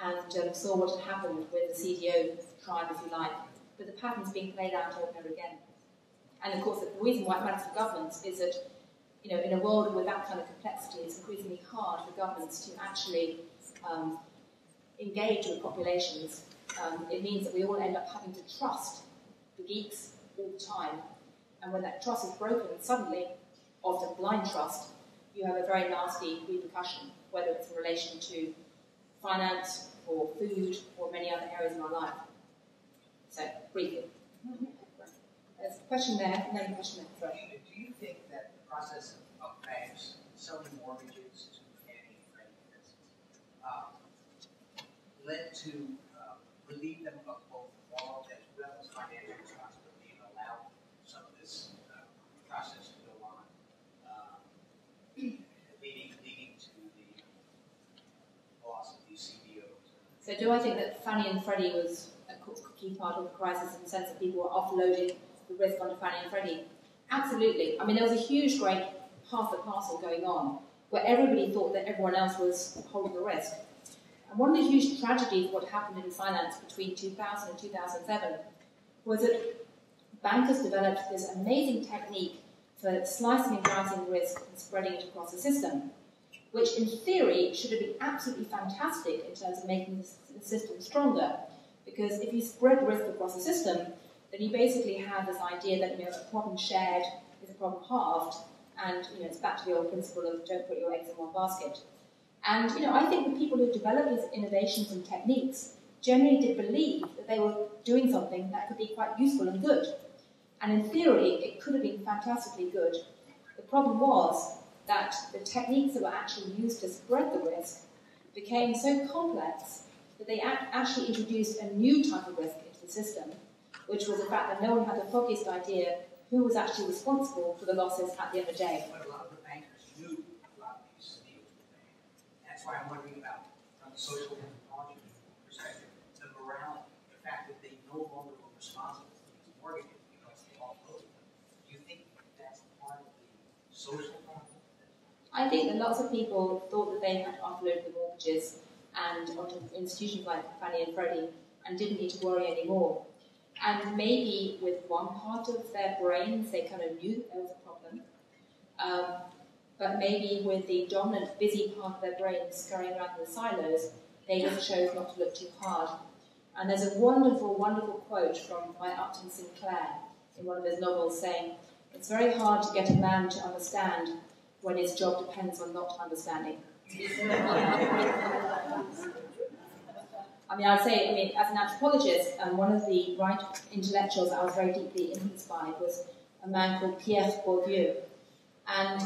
[SPEAKER 3] and saw what had happened with the CDO tribe, if you like, but the pattern's being played out over and over again. And of course, the reason why it matters for governments is that, in a world with that kind of complexity, it's increasingly hard for governments to actually engage with populations. It means that we all end up having to trust the geeks all the time. And when that trust is broken, suddenly, often blind trust, you have a very nasty repercussion, whether it's in relation to finance or food or many other areas in our life. So, briefly. There's a question there, and then a question there. Sorry.
[SPEAKER 6] Do you think that the process of banks selling mortgages to Fannie and Freddie, for instance, led to relieve them of both moral as well as financial responsibility and allow some of this process to go on, leading to the loss of these CDOs?
[SPEAKER 3] So do I think that Fannie and Freddie was a key part of the crisis in the sense that people were offloading the risk onto Fannie and Freddie? Absolutely. I mean, there was a huge, great pass the parcel going on where everybody thought that everyone else was holding the risk. And one of the huge tragedies of what happened in finance between 2000 and 2007 was that bankers developed this amazing technique for slicing and dicing risk and spreading it across the system. which in theory should have been absolutely fantastic in terms of making the system stronger. Because if you spread risk across the system, then you basically have this idea that a problem shared is a problem halved, and it's back to the old principle of don't put your eggs in one basket. And I think the people who developed these innovations and techniques generally did believe that they were doing something that could be quite useful and good. And in theory, it could have been fantastically good. The problem was that the techniques that were actually used to spread the risk became so complex that they actually introduced a new type of risk into the system, which was the fact that no one had the foggiest idea who was actually responsible for the losses at the end of the day.
[SPEAKER 6] But a lot of the bankers knew a lot of these deals were made. That's why I'm wondering about, from the social anthropology perspective, the morality, the fact that they no longer were responsible for these mortgages because they all owed them. Do you think that's part of the social problem?
[SPEAKER 3] I think that lots of people thought that they had offloaded the mortgages and onto institutions like Fannie and Freddie and didn't need to worry anymore. And maybe with one part of their brains, they kind of knew that there was a problem. But maybe with the dominant, busy part of their brains scurrying around in the silos, they just chose not to look too hard. And there's a wonderful, wonderful quote from by Upton Sinclair in one of his novels saying, "It's very hard to get a man to understand when his job depends on not understanding." I'd say, as an anthropologist, one of the right intellectuals that I was very deeply influenced by was a man called Pierre Bourdieu. And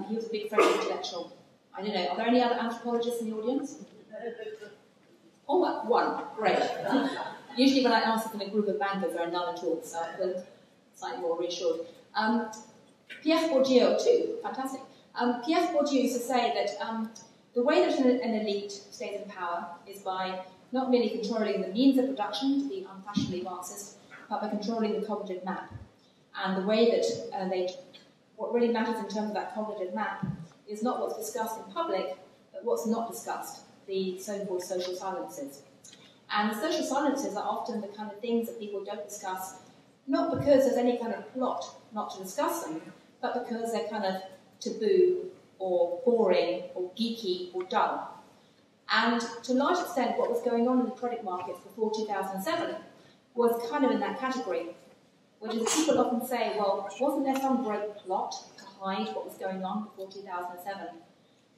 [SPEAKER 3] he was a big French intellectual. I don't know, are there any other anthropologists in the audience? Oh, one. Great. Usually when I ask in a group of bankers, there are none at all, so I feel slightly more reassured. Pierre Bourdieu, too. Fantastic. Pierre Bourdieu used to say that the way that an elite stays in power is by not merely controlling the means of production to be unfashionably Marxist, but by controlling the cognitive map. And the way that what really matters in terms of that cognitive map is not what's discussed in public, but what's not discussed, the so-called social silences. And the social silences are often the kind of things that people don't discuss, not because there's any kind of plot not to discuss them, but because they're kind of taboo or boring or geeky or dull. And to a large extent, what was going on in the credit markets before 2007 was kind of in that category, which is people often say, well, wasn't there some great plot to hide what was going on before 2007?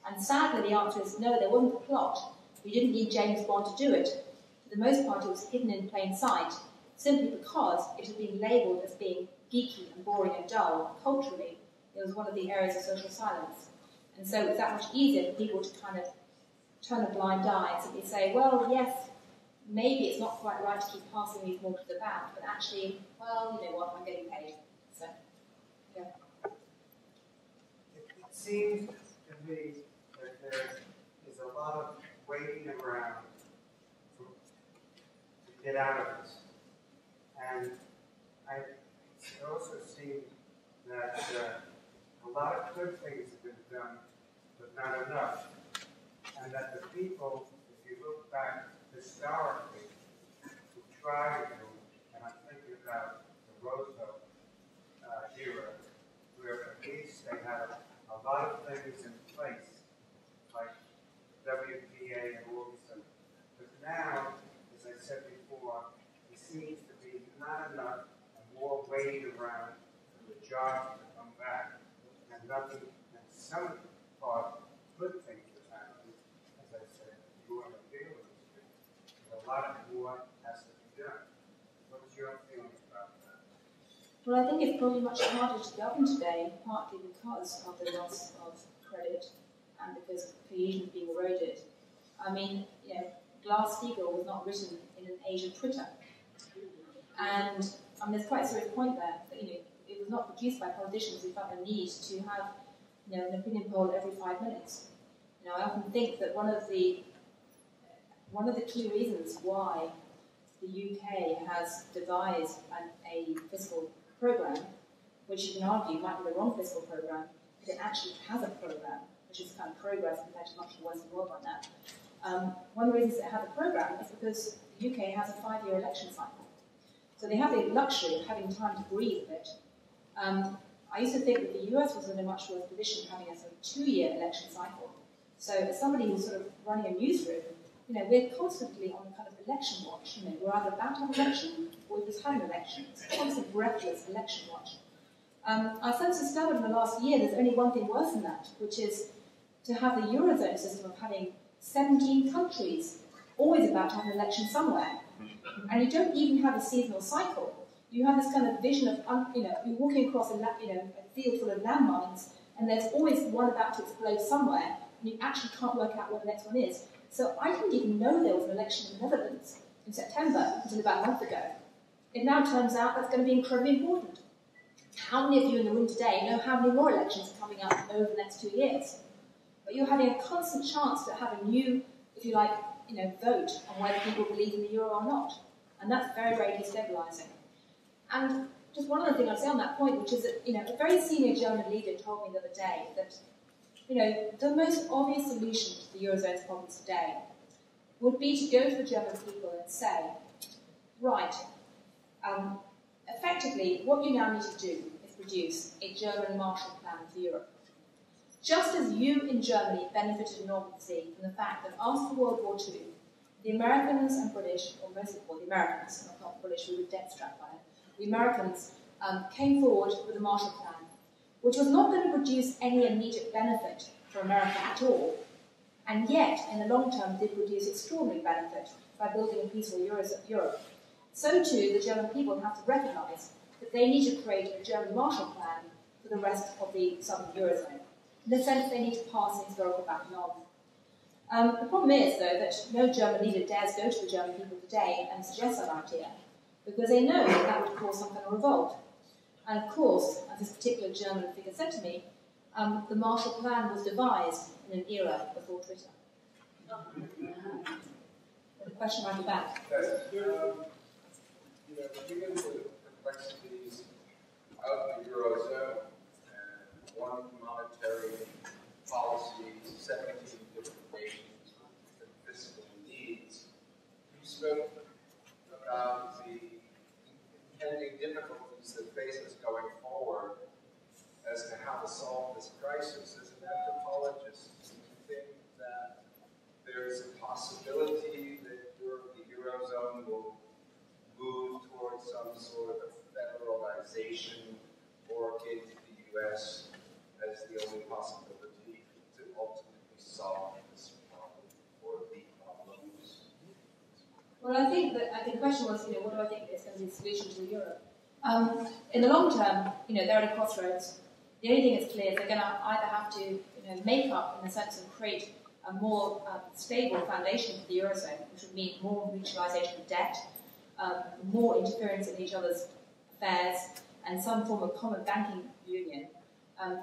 [SPEAKER 3] And sadly, the answer is no, there wasn't a plot. We didn't need James Bond to do it. For the most part, it was hidden in plain sight, simply because it had been labelled as being geeky and boring and dull. Culturally, it was one of the areas of social silence. And so it's that much easier for people to kind of turn a blind eye and simply say, well, yes, maybe it's not quite right to keep passing these mortgages about, but actually, well, you know what, I'm getting paid. So, yeah.
[SPEAKER 7] It seems to me that there is a lot of waiting around to get out of this. And it also seems that a lot of good things have been done, but not enough. And that the people, if you look back historically, who try to do, and I'm thinking about the Roosevelt era, where at least they had a lot of things in place, like WPA and all these things. But now, as I said before, it seems to be not enough and more waiting around for the jobs to come back, and nothing, and some part, good things have happened. As I said, you want to deal with this thing. But a lot more has to be done. What's your feeling about that?
[SPEAKER 3] Well, I think it's probably much harder to govern today, partly because of the loss of credit and because cohesion is being eroded. I mean, Glass-Steagall was not written in an age of Twitter. And there's quite a serious point there that, it was not produced by politicians who felt the need to have, an opinion poll every 5 minutes. I often think that one of the key reasons why the UK has devised a fiscal programme, which you can argue might be the wrong fiscal programme, but it actually has a programme, which is kind of progress compared to much of the Western world on that. One of the reasons it has a programme is because the UK has a 5-year election cycle. So they have the luxury of having time to breathe a bit. I used to think that the US was in a much worse position having a sort of 2-year election cycle. So as somebody who's sort of running a newsroom, we're constantly on kind of election watch. We're either about to have an election or we've just had an election. It's a constant breathless election watch. Our sense discovered in the last year there's only one thing worse than that, which is to have the Eurozone system of having 17 countries always about to have an election somewhere. And you don't even have a seasonal cycle. You have this kind of vision of, you're walking across a field full of landmines, and there's always one about to explode somewhere, and you actually can't work out where the next one is. So I didn't even know there was an election in the Netherlands in September until about a month ago. It now turns out that's going to be incredibly important. How many of you in the room today know how many more elections are coming up over the next 2 years? But you're having a constant chance to have a new, if you like, vote on whether people believe in the euro or not. And that's very, very destabilising. And just one other thing I'll say on that point, which is that, a very senior German leader told me the other day that, the most obvious solution to the Eurozone's problems today would be to go to the German people and say, right, effectively, what you now need to do is produce a German Marshall Plan for Europe. Just as you in Germany benefited enormously from the fact that after World War II, the Americans and British, or mostly the Americans, not the British, who were debt-strapped by it, the Americans came forward with a Marshall Plan, which was not going to produce any immediate benefit for America at all, and yet, in the long term, did produce extraordinary benefit by building a peaceful Europe. So too, the German people have to recognise that they need to create a German Marshall Plan for the rest of the southern Eurozone. In the sense, they need to pass an historical baton on. The problem is, though, that no German leader dares go to the German people today and suggest that idea, because they know that that would cause some kind of revolt. And of course, as this particular German figure said to me, the Marshall Plan was devised in an era before Twitter. The question right at the back.
[SPEAKER 8] Given the complexities of the Eurozone and one monetary policy, 17 different nations with fiscal needs, you spoke about the impending difficulties that face us going forward as to how to solve this crisis. As an anthropologist, do you think that there's a possibility that the Eurozone will move towards some sort of federalization or akin to the U.S. as the only possibility to ultimately solve this problem or the problems?
[SPEAKER 3] Well, I think the question was, what do I think is going to be the solution to the euro? In the long term, they're at a crossroads. The only thing that's clear is they're going to either have to, make up in the sense of create a more stable foundation for the eurozone, which would mean more mutualisation of debt, more interference in each other's affairs, and some form of common banking union.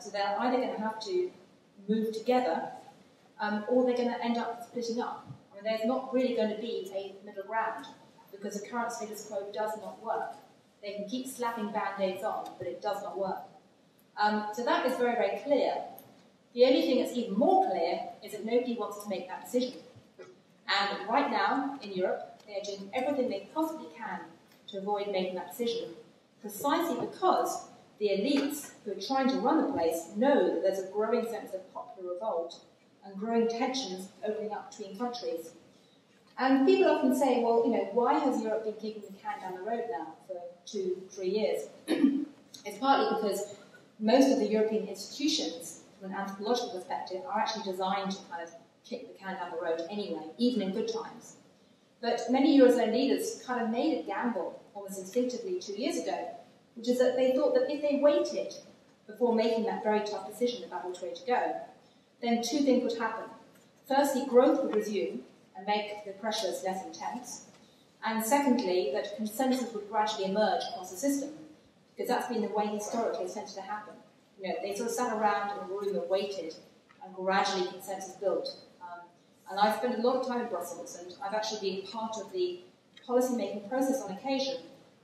[SPEAKER 3] So they're either going to have to move together, or they're going to end up splitting up. I mean, there's not really going to be a middle ground, because the current status quo does not work. They can keep slapping band-aids on, but it does not work. So that is very, very clear. The only thing that's even more clear is that nobody wants to make that decision. And right now, in Europe, they are doing everything they possibly can to avoid making that decision, precisely because the elites who are trying to run the place know that there's a growing sense of popular revolt and growing tensions opening up between countries. And people often say, well, why has Europe been kicking the can down the road now for 2-3 years? It's partly because most of the European institutions, from an anthropological perspective, are actually designed to kind of kick the can down the road anyway, even in good times. But many Eurozone leaders kind of made a gamble, almost instinctively, 2 years ago, which is that they thought that if they waited before making that very tough decision about which way to go, then two things would happen. Firstly, growth would resume and make the pressures less intense. And secondly, that consensus would gradually emerge across the system, because that's been the way historically it's tended to happen. They sort of sat around in a room and waited, and gradually consensus built. And I've spent a lot of time in Brussels, and I've actually been part of the policy-making process on occasion,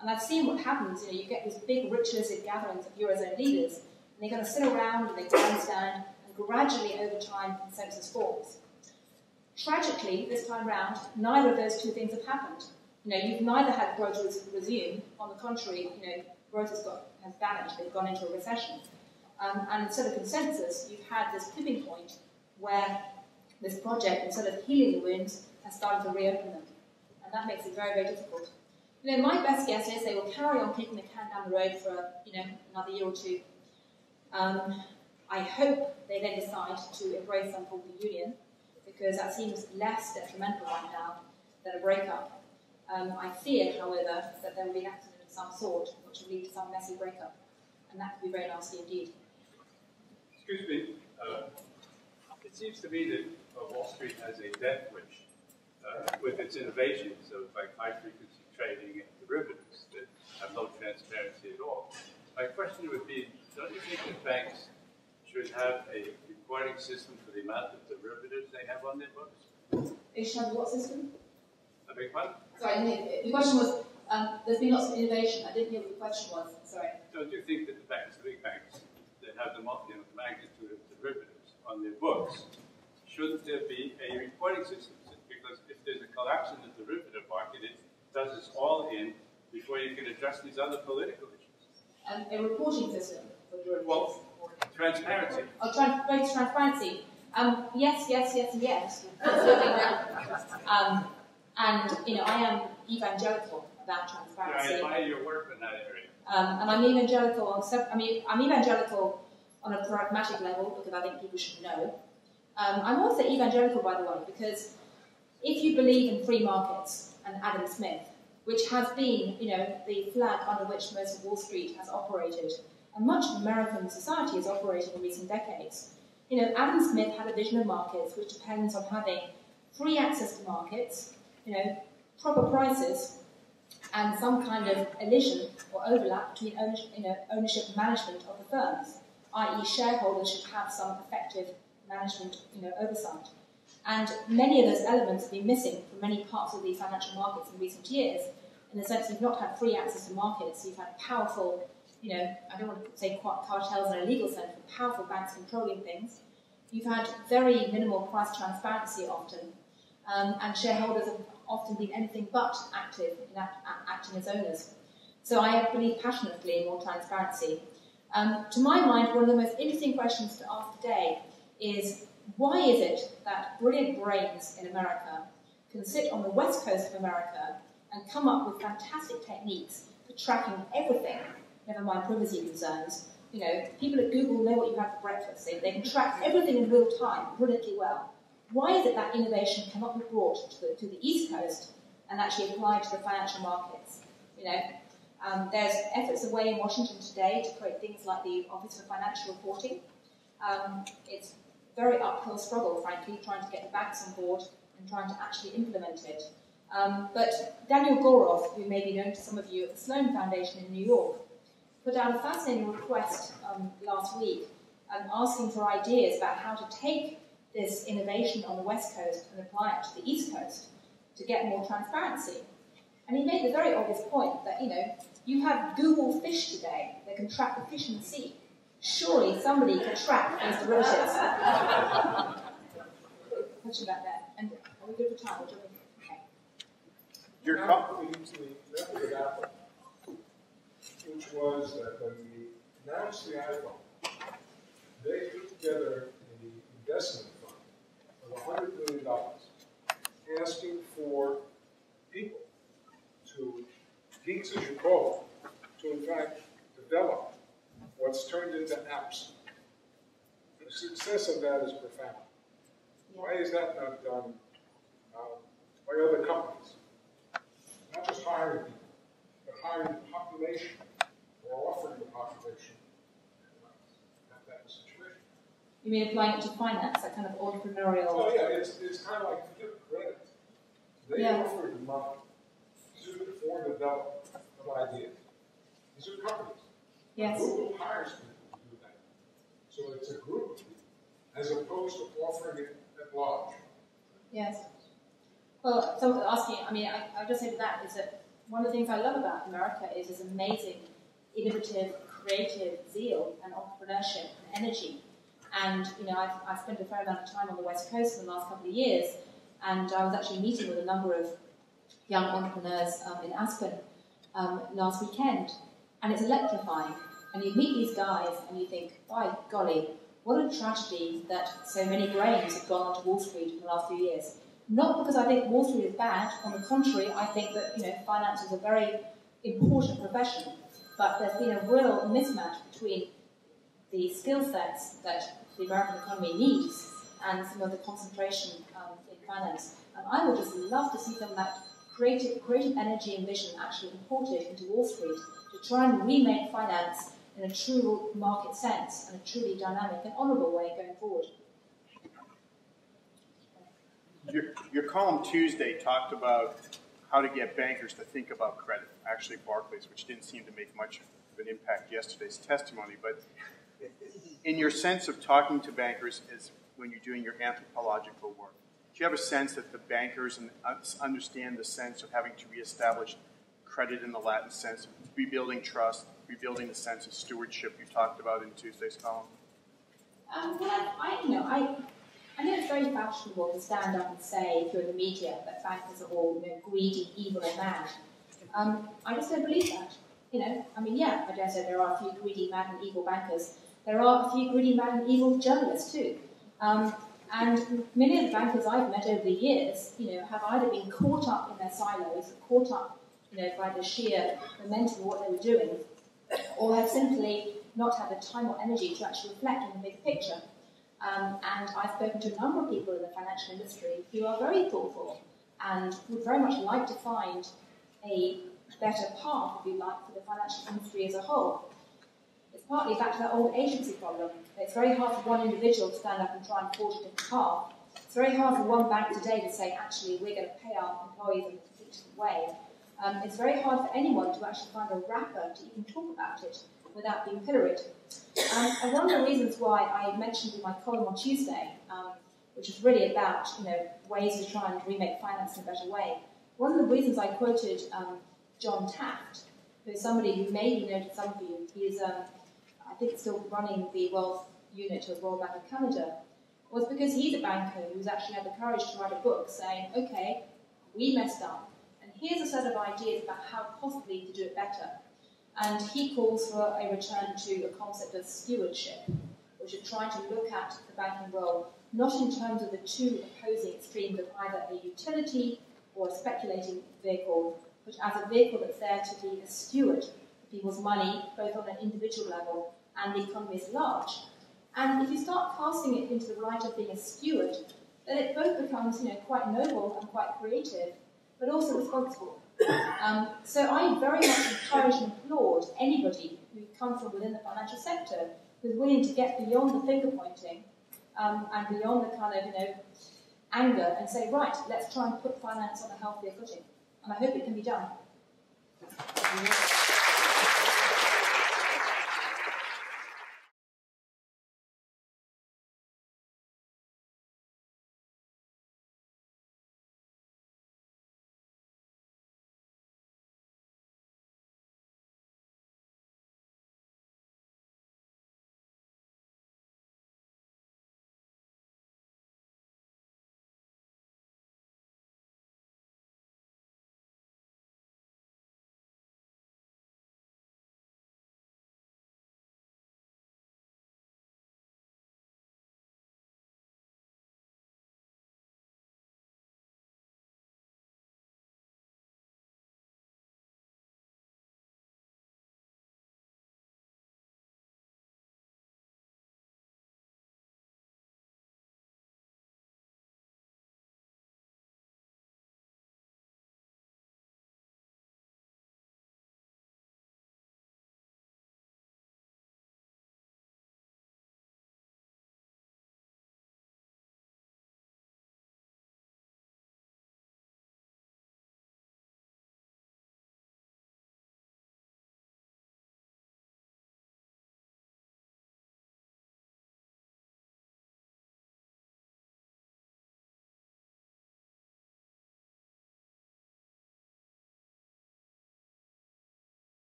[SPEAKER 3] and I've seen what happens. You get these big ritualistic gatherings of Eurozone leaders, and they're going to sit around and they grandstand, and gradually over time consensus forms. Tragically, this time round, neither of those two things have happened. You've neither had growth resume. On the contrary, growth has vanished. They've gone into a recession. And instead of consensus, you've had this tipping point where this project, instead of healing the wounds, has started to reopen them. And that makes it very, very difficult. You know, my best guess is they will carry on kicking the can down the road for, another year or two. I hope they then decide to embrace something called the union, because that seems less detrimental right now than a breakup. I fear, however, that there will be an accident of some sort which will lead to some messy breakup, and that could be very nasty indeed.
[SPEAKER 9] Excuse me. It seems to me that Wall Street has a death wish with its innovations of like high-frequency trading and derivatives that have no transparency at all. My question would be, don't you think that banks should have a reporting system for the amount of derivatives they have on their books?
[SPEAKER 3] They should have what system?
[SPEAKER 9] I beg your pardon?
[SPEAKER 3] Sorry, the question was, there's been lots of innovation. I didn't hear what the question was. Sorry.
[SPEAKER 9] Don't you think that the banks, the big banks, that have the magnitude of derivatives on their books, shouldn't there be a reporting system? Because if there's a collapse in the derivative market, it does us all in before you can address these other political issues.
[SPEAKER 3] A reporting system for derivatives?
[SPEAKER 9] Well, transparency.
[SPEAKER 3] Oh, greater transparency. Yes, and yes. And I am evangelical about transparency.
[SPEAKER 9] I admire your work in that area.
[SPEAKER 3] And I'm evangelical I'm evangelical on a pragmatic level because I think people should know. I'm also evangelical, by the way, because if you believe in free markets and Adam Smith, which has been, the flag under which most of Wall Street has operated, and much of American society has operated in recent decades. Adam Smith had a vision of markets which depends on having free access to markets, proper prices, and some kind of elision or overlap between ownership and management of the firms, i.e. shareholders should have some effective management, oversight. And many of those elements have been missing from many parts of the financial markets in recent years, in the sense you've not had free access to markets, you've had powerful, I don't want to say cartels in a legal sense, but powerful banks controlling things. You've had very minimal price transparency often, and shareholders have often been anything but active in acting as owners. So I believe passionately in more transparency. To my mind, one of the most interesting questions to ask today is, why is it that brilliant brains in America can sit on the west coast of America and come up with fantastic techniques for tracking everything, never mind privacy concerns? People at Google know what you had for breakfast. They can track everything in real time brilliantly well. Why is it that innovation cannot be brought to the East Coast and actually applied to the financial markets? There's efforts away in Washington today to create things like the Office for Financial Reporting. It's a very uphill struggle, frankly, trying to get the banks on board and trying to actually implement it. But Daniel Goroff, who may be known to some of you at the Sloan Foundation in New York, put out a fascinating request last week asking for ideas about how to take this innovation on the West Coast and apply it to the East Coast to get more transparency. And he made the very obvious point that, you have Google Fish today that can track the fish in the sea. Surely somebody can track these derivatives. Question about that. And are we good for time? Okay.
[SPEAKER 10] Your company met with Apple, which was that when we announced the iPhone, they put together an investment fund of $100 million, asking for people geeks as you call them, to in fact develop what's turned into apps. The success of that is profound. Why is that not done by other companies? Not just hiring people, but hiring the population, or offering the population that situation.
[SPEAKER 3] You mean applying it to finance, that kind of entrepreneurial...
[SPEAKER 10] Oh yeah, it's kind of like credit. They offer the money for the development of ideas. These are companies.
[SPEAKER 3] Yes.
[SPEAKER 10] Google hires people to do that. So it's a group of people, as opposed to offering it at large.
[SPEAKER 3] Yes. Well, someone asking, I'll just say to that is that one of the things I love about America is this amazing, innovative, creative zeal and entrepreneurship and energy. And, I've spent a fair amount of time on the West Coast in the last couple of years, and I was actually meeting with a number of young entrepreneurs in Aspen last weekend, and it's electrifying. And you meet these guys and you think, by golly, what a tragedy that so many brains have gone onto Wall Street in the last few years. Not because I think Wall Street is bad, on the contrary, I think that finance is a very important profession, but there's been a real mismatch between the skill sets that the American economy needs and some of the concentration in finance. And I would just love to see some of that creative energy and vision actually imported into Wall Street to try and remake finance in a true market sense and a truly dynamic and honourable way going forward.
[SPEAKER 11] Your column Tuesday talked about how to get bankers to think about credit. Actually, Barclays, which didn't seem to make much of an impact yesterday's testimony, but in your sense of talking to bankers is when you're doing your anthropological work, do you have a sense that the bankers understand the sense of having to reestablish credit in the Latin sense, rebuilding trust, rebuilding the sense of stewardship you talked about in Tuesday's column?
[SPEAKER 3] I know it's very fashionable to stand up and say, if you're in the media, that bankers are all greedy, evil, and mad. I just don't believe that. I dare say there are a few greedy, mad, and evil bankers. There are a few greedy, mad, and evil journalists too. And many of the bankers I've met over the years, have either been caught up in their silos, caught up, by the sheer momentum of what they were doing, or have simply not had the time or energy to actually reflect on the big picture. And I've spoken to a number of people in the financial industry who are very thoughtful and would very much like to find a better path, if you like, for the financial industry as a whole. It's partly back to that old agency problem. It's very hard for one individual to stand up and try and forge a different path. It's very hard for one bank today to say, actually, we're going to pay our employees in a completely different way. It's very hard for anyone to actually find a wrapper to even talk about it without being pilloried. And one of the reasons why I mentioned in my column on Tuesday, which is really about ways to try and remake finance in a better way, one of the reasons I quoted John Taft, who's somebody who may be known to some of you. He's, I think, still running the wealth unit of Royal Bank of Canada, was because he's a banker who's actually had the courage to write a book saying, okay, we messed up, and here's a set of ideas about how possibly to do it better. And he calls for a return to a concept of stewardship, which is trying to look at the banking role not in terms of the two opposing extremes of either a utility or a speculating vehicle, but as a vehicle that's there to be a steward of people's money, both on an individual level and the economy at large. And if you start casting it into the light of being a steward, then it both becomes quite noble and quite creative, but also responsible. So I very much encourage and applaud anybody who comes from within the financial sector who's willing to get beyond the finger pointing and beyond the kind of anger and say, right, let's try and put finance on a healthier footing. And I hope it can be done.